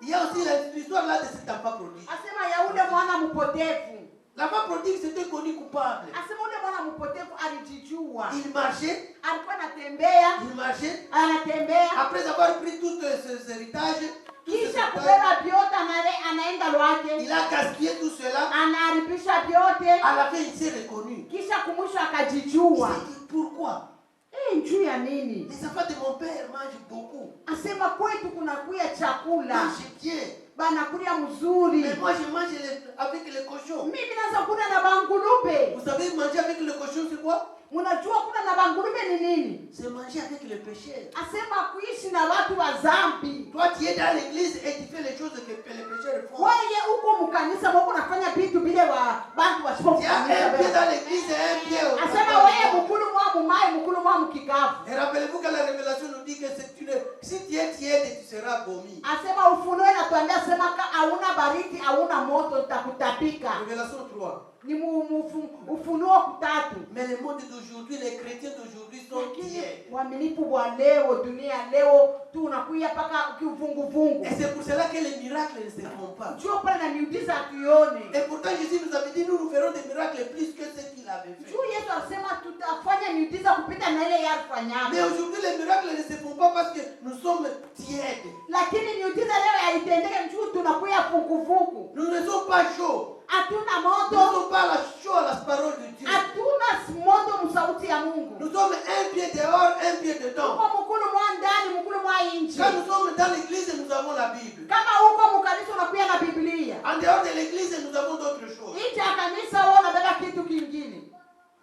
Il y a aussi l'histoire là de cet enfant prodigue. L'enfant prodigue s'était connu coupable. Il marchait. Après avoir pris tous ses héritages, il a gaspillé tout cela. À la fin, il s'est reconnu. Il s'est dit pourquoi? Les enfants de mon père mangent beaucoup. Mangent bien. Mais moi je mange avec les cochons. Vous savez manger avec le cochon c'est quoi? C'est manger avec le péché. Toi tu es dans l'église et tu fais les choses que les pécheurs font. Tu as un pied dans l'église et un pied au et rappelez-vous que la révélation nous dit que si tu es tiède, tu seras vomi. Révélation 3. Mais le monde d'aujourd'hui, les chrétiens d'aujourd'hui sont tièdes. Et c'est pour cela que les miracles ne se font pas. Et pourtant Jésus nous avait dit nous ferons des miracles plus que ce qu'il avait fait. Mais aujourd'hui les miracles ne se font pas parce que nous sommes tièdes. Nous ne sommes pas chauds. Nous ne sommes pas chauds à la parole de Dieu. Nous sommes un pied dehors, un pied dedans. Quand nous sommes dans l'église, nous avons la Bible. En dehors de l'église, nous avons d'autres choses.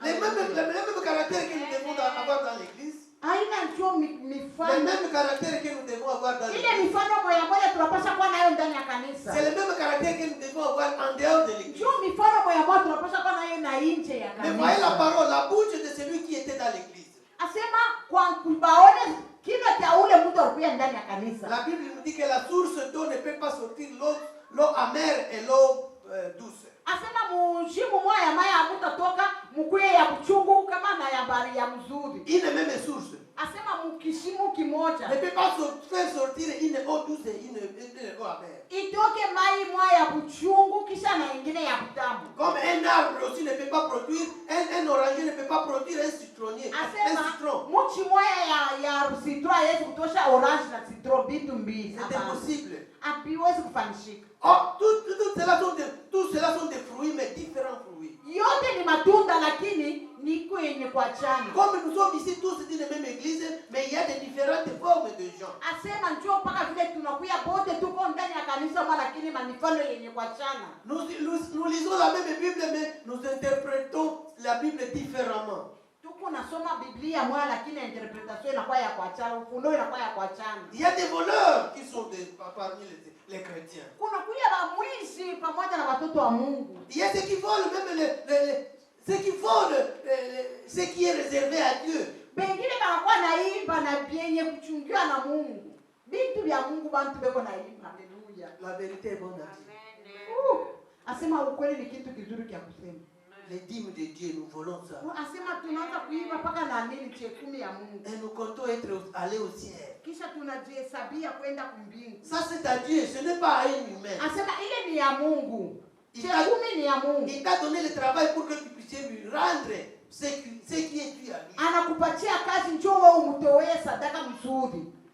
Les mêmes caractères que nous devons avoir dans l'église. Les mêmes caractères que nous devons avoir dans l'église. C'est les mêmes caractères que nous devons avoir en dehors de l'église. Mais voyez la parole, la bouche de celui qui était dans l'église. La Bible nous dit que la source d'eau ne peut pas sortir l'eau amère et l'eau douce. Une même source ne peut pas faire sortir une eau douce et une eau amère. Comme un arbre aussi ne peut pas produire, un oranger ne peut pas produire un citronnier. Un citron. C'est impossible. Oh, tout cela sont des fruits, mais différents fruits. Comme nous sommes ici tous dans la même église, mais il y a des différentes formes de gens. Nous lisons la même Bible, mais nous interprétons la Bible différemment. Il y a des voleurs qui sont parmi les chrétiens. Il y a ceux qui volent même ceux qui volent ce qui est réservé à Dieu. La vérité est bonne à dire. Les dîmes de Dieu, nous volons ça. Et nous comptons aller au ciel. Ça c'est à Dieu, ce n'est pas à un humain. Il t'a donné le travail pour que tu puisses lui rendre ce qui est dû à lui.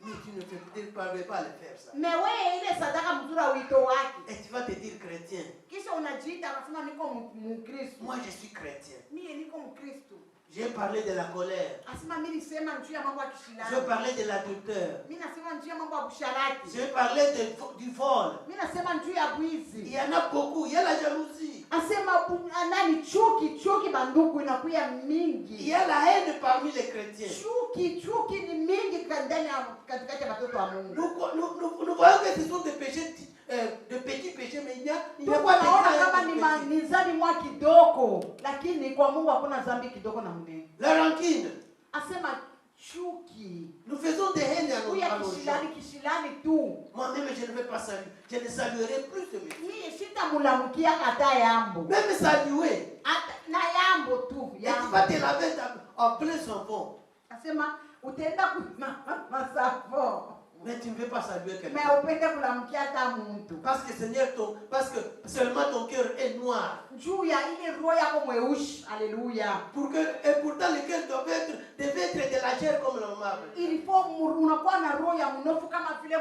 Mais tu ne peux pas le faire ça. Et tu vas te dire chrétien. Moi je suis chrétien. J'ai parlé de la colère. Je parlais de l'adultère. Je parlais du vol. Il y en a beaucoup. Il y a la jalousie. Il y a la haine parmi les chrétiens. Nous voyons que ce sont des péchés, de petits péchés, mais il n'y a pas de Asema ni dhambi mwa kidogo, lakini kwa Mungu hakuna dhambi kidogo na mnene. La rancune. Asema chuki. Nous faisons des haines à nos Kishilani kishilani tu. Moi-même, je ne vais pas saluer. Je ne saluerai plus ce monsieur. Mimi sitamulamukia kata yambo. Même saluer. Na yambo tu. Et tu vas te laver en plein savon. Asema utaenda kuna savon. Mais tu ne veux pas saluer quelqu'un. Mais upende kulamukia hata mtu. Parce que Seigneur, parce que seulement ton cœur est noir. Juu ya ile roho yako mweusi. Alléluia. Et pourtant le cœur devait être de la chair comme le marbre. Il faut unakuwa na roho ya mnofu kama vile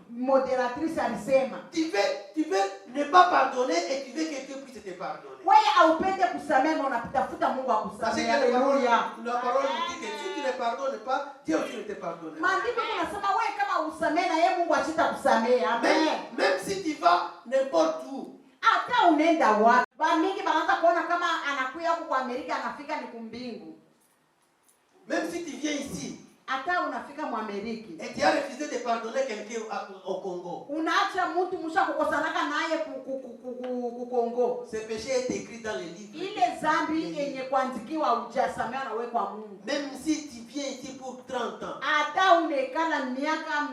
moderatrice alisema. Tu veux ne pas pardonner et tu veux que Dieu puisse te pardonner. Wewe haupende kusamehe na unatafuta Mungu akusamehe. Alléluia. La parole nous dit que si tu ne pardonnes pas, Dieu aussi ne te pardonne. Maandiko yanasema wewe kama usamehe na yeye Mungu asitakusamehe. Amen. Même si tu vas n'importe où. Hata unaenda wapi? Bamingi banaanza kuona kama anakuja huko kwa Amerika anafika ni kumbingu. Même si tu viens ici. Hata unafika mu Amerika. Et tu as refusé de pardonner quelqu'un au Congo. Unaacha mtu musha kukosanaka naye ku Congo. Ce péché est écrit dans les livres. Ile zambi yenye kuandikiwa ujasamehe na wewe kwa Mungu. Même si tu viens ici pour 30 ans. Hata unekala miaka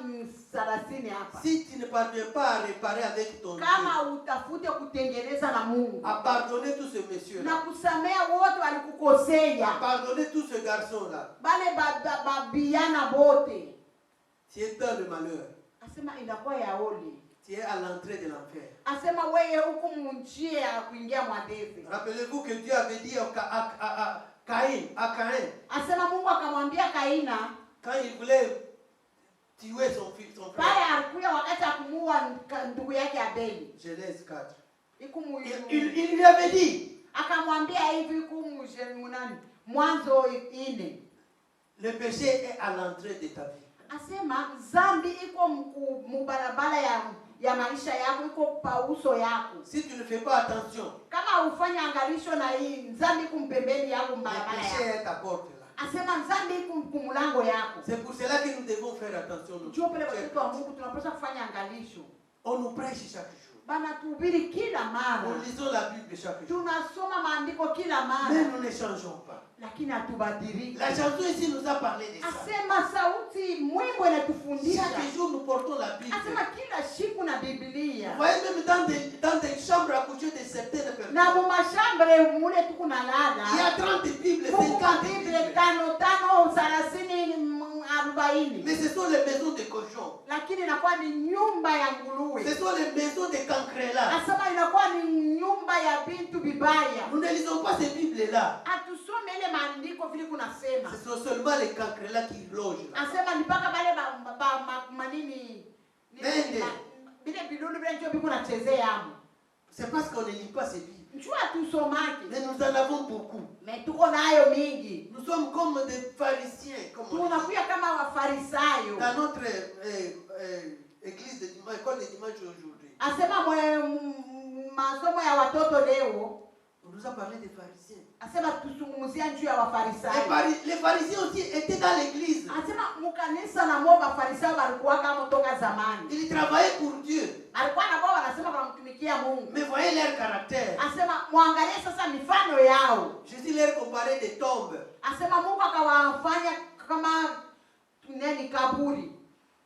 30 hapa. Si tu ne parviens pas à réparer avec ton Dieu. Kama utafute kutengeneza na Mungu. À pardonner tout ce monsieur là. Na kusamehe wote walikukosea. À pardonner tout ce garçon là. Bale babiana bote. Tu es dans le malheur. Asema inakuwa ya oli. Tu es à l'entrée de l'enfer. Asema wewe huko munjia ya kuingia mwadezi. Rappelez-vous que Dieu avait dit à Caïn. Asema Mungu akamwambia Kaina. Quand il voulait tuer son fils, son frère. Pale alikuwa wakati akumuua ndugu yake Abeli. Genèse 4. Il lui avait dit. Akamwambia hivi munani? Mwanzo 4. Le péché est à l'entrée de ta vie. Asema zambi iko mubarabara ya maisha yako, iko pa uso yako. Si tu ne fais pas attention. Kama ufanya angalisho na hii zambi kumpembeni yako mbarabara yako. Le péché est à porte là. Asema zambi kumulango yako. C'est pour cela que nous devons faire attention. On nous prêche chaque jour. Banatuhubiri kila mara. Nous lisons la Bible chaque jour. Tunasoma maandiko kila mara. Mais nous ne changeons pas. Lakini hatubadiliki. La chanson ici nous a parlé de ça. Asema sauti mwimbo inatufundisha. Chaque jour nous portons la Bible. Asema kila siku na Biblia. Vous voyez même dans des chambres à coucher de certaines personnes. Na mu mashambre mule tuko na lala. Il y a 30 Bibles, 50 Bibles. Tano 40. Mais ce sont les maisons de cochons. Lakini inakuwa ni nyumba ya nguruwe. Ce sont les maisons de cancrelats. Asema inakuwa ni nyumba ya bintu bibaya. Nous ne lisons pas ces Bibles-là. Atusome ile maandiko vile kunasema. Ce sont seulement les cancrelats qui logent là. Asema ni paka bale manini. Bile bilulu bile ndio biko nachezea hapo. C'est parce qu'on ne lit pas ces Bibles. Njua tusomake. Mais nous en avons beaucoup. Mais tuko nayo mingi. Nous sommes comme des pharisiens. Tunakuya kama wafarisayo. Dans notre église de dimanche, école de dimanche aujourd'hui. Asema masomo ya watoto leo. On nous a parlé des pharisiens. Asema tusungumzia njuu ya wafarisayo. Les pharisiens aussi étaient dans l'église. Asema mukanisa na mo wafarisayo walikuwa kama toka zamani. Ils travaillaient pour Dieu. Alikuwa na baba anasema wanamtumikia Mungu. Mais voyez leur caractère. Asema muangalie sasa mifano yao. Jésus leur comparait des tombes. Asema Mungu akawafanya kama nani kaburi.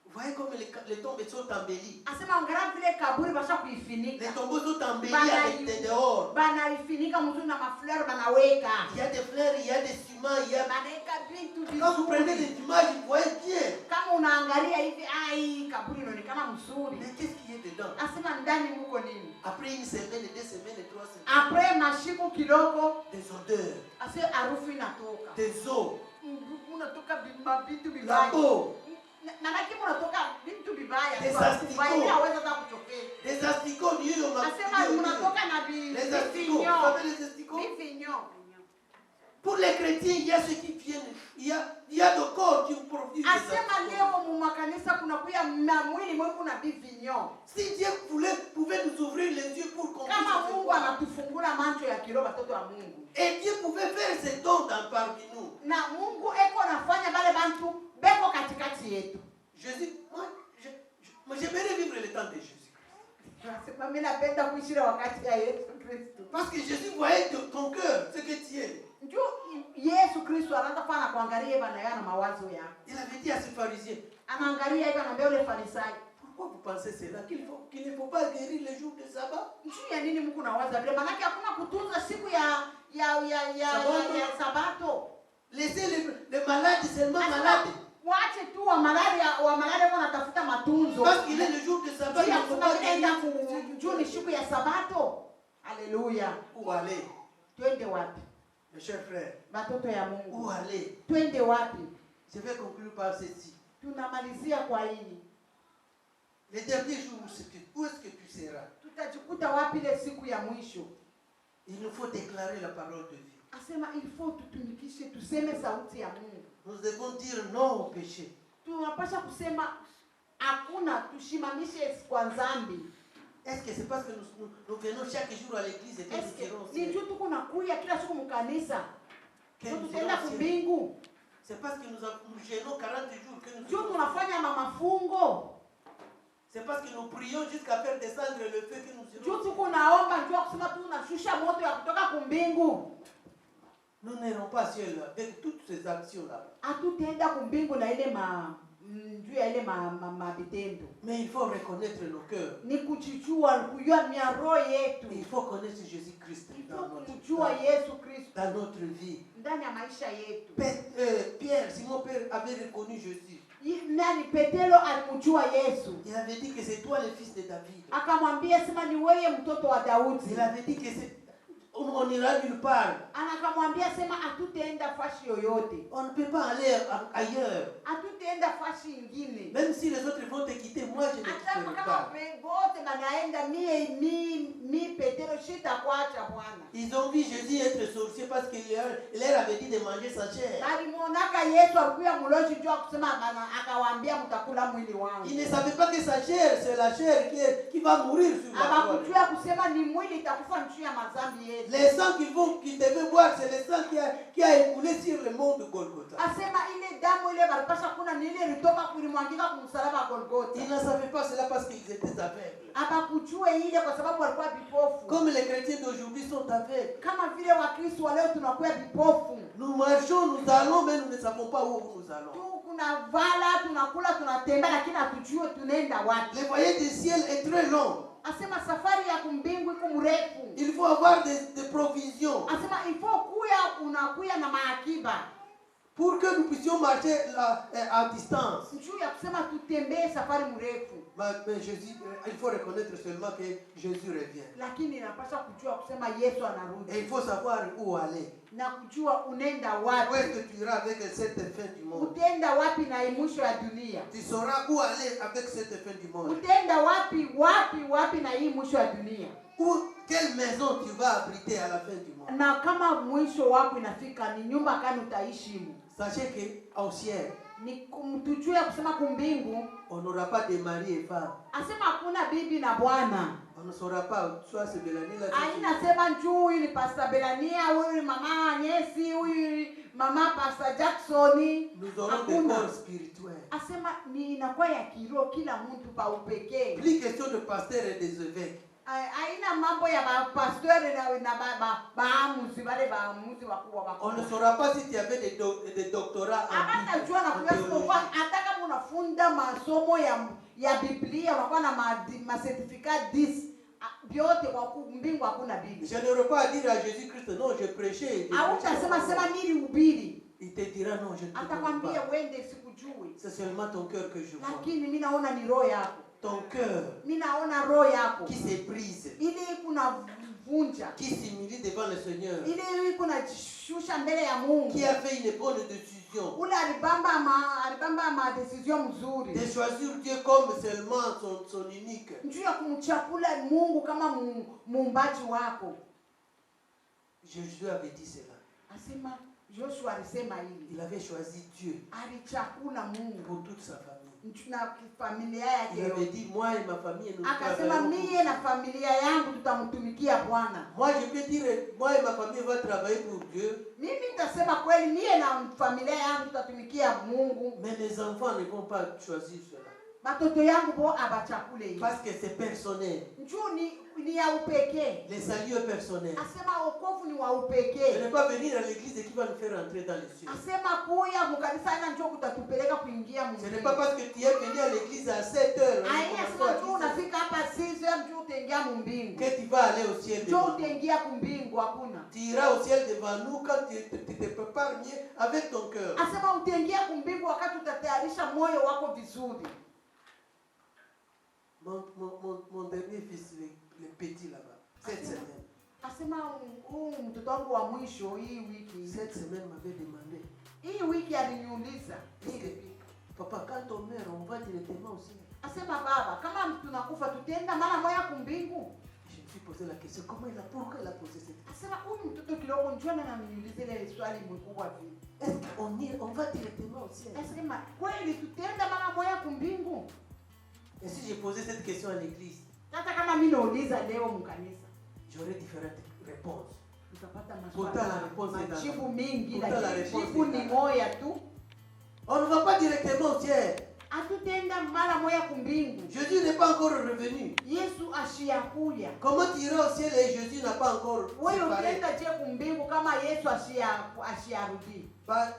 Vous voyez comme les tombes sont embellies. Asema angalia vile kaburi basha kuifinika. Les tombeaux sont embellis avec des dehors. Bana ifinika mzuri na mafleur banaweka. Il y a des fleurs, il y a des ciments, il y a Banaweka vitu vizuri. Quand vous prenez des images, vous voyez bien. Kama unaangalia hivi kaburi inaonekana mzuri. Mais qu'est-ce qu'il y a dedans? Asema ndani muko nini? Après une semaine, 2 semaines, 3 semaines. Après mashiko kidogo, Des odeurs. asema harufu inatoka. Des eaux. Unatoka vitu La vibaya. peau. Na lakini unatoka vitu vibaya. Des asticots. Hawezi hata kuchokea. Des asticots, Dieu m'a Asema unatoka na les asticots. Vous savez les asticots? Pour les chrétiens, il y a ceux qui viennent. Il y a de corps qui profitent. Asema leo mu makanisa kuna kuya mwili mwe kuna bivinyo. Si Dieu pouvait nous ouvrir les yeux pour comprendre. Kama Mungu anatufungula macho ya kiroho watoto wa Mungu. Et Dieu pouvait faire ses dons parmi nous. Na Mungu eko nafanya bale bantu beko katikati yetu. Jésus, moi j'aimerais vivre le temps de Jésus. Nasema mimi napenda kuishi wakati ya Yesu. Parce que Jésus voyait ton cœur, ce que tu es. Yesu Kristo anaanza fana kuangalia Eva na yana mawazo yako. Il avait dit à ce pharisien, Anaangalia Eva na mbele Farisayo. pourquoi vous pensez cela? Qu'il ne faut pas guérir les jours de sabbat? Njoo ya nini Mungu nawaza vile? Maana hakuna kutunza siku ya Sabato. Laissez les malades seulement malades. Waache tu wa malaria wanatafuta matunzo. Parce qu'il est le jour de sabbat, il ne faut pas guérir. Njoo ni siku ya Sabato. Alléluia. Où aller? Twende wapi? Mes chers frères, Watoto ya Mungu. où aller? Twende wapi? Je vais conclure par ceci. Tunamalizia kwa hili. Les derniers jours, où est-ce que tu seras? Tutajikuta wapi ile siku ya mwisho? Il nous faut déclarer la parole de vie. Asema il faut tutumikishe, tuseme sauti ya Mungu. Nous devons dire non au péché. Tunapaswa kusema hakuna, tushimamishe kwa dhambi. Est-ce que c'est parce que nous venons chaque jour à l'église et que nous irons au ciel? Ni tu tunakuya kila siku mkanisa. Que nous Tutaenda irons au ciel? kumbingu. C'est parce que nous gênons 40 jours que nous Tu irons au ciel. tunafanya mafungo. C'est parce que nous prions jusqu'à faire descendre le feu que nous irons au Tu ciel. tunaomba njoo kusema tunashusha moto ya kutoka kumbingu. Nous n'irons pas au ciel avec toutes ces actions-là. Hatutaenda kumbingu na ile juu ya ile vitendo. Mais il faut reconnaître nos cœurs. Ni kuchichua kujua miaro yetu. Il faut connaître Jésus-Christ Kujua Yesu Kristo dans notre vie. ndani ya maisha yetu. Pierre, Simon Pierre avait reconnu Jésus. Nani Petero alimjua Yesu. Il avait dit que c'est toi le fils de David. Akamwambia sema ni wewe mtoto wa Daudi. Il avait dit que on ira nulle part. Anakamwambia sema hatutaenda fashi yoyote. On ne peut pas aller ailleurs. Hatutaenda fashi nyingine. Même si les autres vont te quitter, moi je ne quitterai pas. Ils ont vu Jésus être sorcier parce qu'il leur avait dit de manger sa chair. Ils ne savaient pas que sa chair, c'est la chair qui va mourir sur la croix. Les sangs qu'ils devaient boire, c'est le sang qui a écoulé sur le mont de Golgotha. Ils ne savaient pas cela parce qu'ils étaient aveugles. Comme les chrétiens d'aujourd'hui sont aveugles. Nous marchons, nous allons, mais nous ne savons pas où nous allons. Le voyage du ciel est très long. Il faut avoir des provisions pour que nous puissions marcher à distance. Mais Jésus, il faut reconnaître seulement que Jésus revient. Et il faut savoir où aller. Où est-ce que tu iras avec cette fin du monde? Tu sauras où aller avec cette fin du monde. Quelle maison tu vas abriter à la fin du monde. Sachez qu'au ciel, on n'aura pas de mari et femme. On ne saura pas, soit c'est Bélanie là. Nous aurons des corps spirituels. Plus question de pasteurs et des évêques. On ne saura pas si tu avais des doctorats en théologie. Je n'aurai pas à dire à Jésus-Christ, non, je prêchais. Il te dira, non, je ne te connais pas. C'est seulement ton cœur que je vois. Ton cœur qui se brise, qui s'humilie devant le Seigneur, qui a fait une bonne décision de choisir Dieu comme seulement son unique. Jésus avait dit cela. Il avait choisi Dieu pour toute sa famille. Il avait dit, moi et ma famille, nous travaillons. Moi je peux dire, moi et ma famille va travailler pour Dieu. Mais mes enfants ne vont pas choisir cela. Batoto yangu bo abachakule hii. Parce que c'est personnel. Njoo ni ya upekee. Les saluts est personnel. Asema wokovu ni wa upekee. Je ne vais pas venir à l'église et qui va nous faire entrer dans les cieux. Asema kuya mukanisa ina njoo kutatupeleka kuingia Ce n'est pas parce que tu es venu à l'église à 7h unafika hapa 6h njoo utaingia mbingu. que tu vas aller au ciel. Njoo utaingia kumbingu hakuna. Tu iras au ciel devant nous quand tu te prépares mieux avec ton cœur. Asema utaingia kumbingu wakati utatayarisha moyo wako vizuri. Mon dernier fils, le petit là-bas, cette semaine. Asema mtoto wangu wa mwisho hii wiki. Cette semaine m'avait demandé. Hii wiki aliniuliza. Papa, quand on meurt, on va directement au ciel. Asema baba, kama tunakufa tutaenda mara moja kumbingu. Je me suis posé la question, pourquoi il a posé cette question? Asema huyu mtoto kidogo njoo na ananiuliza ile swali mkubwa vile. Est-ce qu'on va directement au ciel? Asema kweli tutaenda mara moja kumbingu? Et si j'ai posé cette question à l'église, hata kama mimi nauliza leo mkanisa, j'aurais différentes réponses. Utapata majibu mingi, lakini jibu ni moja tu. On ne va pas directement au ciel. Atutenda mara moja kumbingu. Jésus n'est pas encore revenu. Yesu ashiyakuja. Comment tu iras au ciel et Jésus n'a pas encore wewe utaenda je kumbingu kama Yesu ashiyarudi?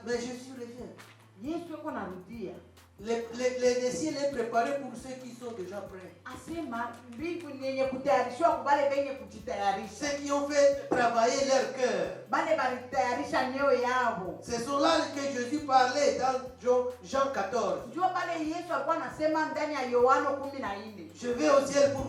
Mais Jésus revient. Yesu yuko narudia. Le ciel est préparé pour ceux qui sont déjà prêts. Asema mbingu ni yenye kutayarishwa kwa wale wenye kujitayarisha. Ceux qui ont fait travailler leur cœur. Bale balitayarisha nyoyo yao. C'est cela que Jésus parlait dans Jean 14. Ndio pale Yesu alikuwa anasema ndani ya Yohana 14. Je vais au ciel pour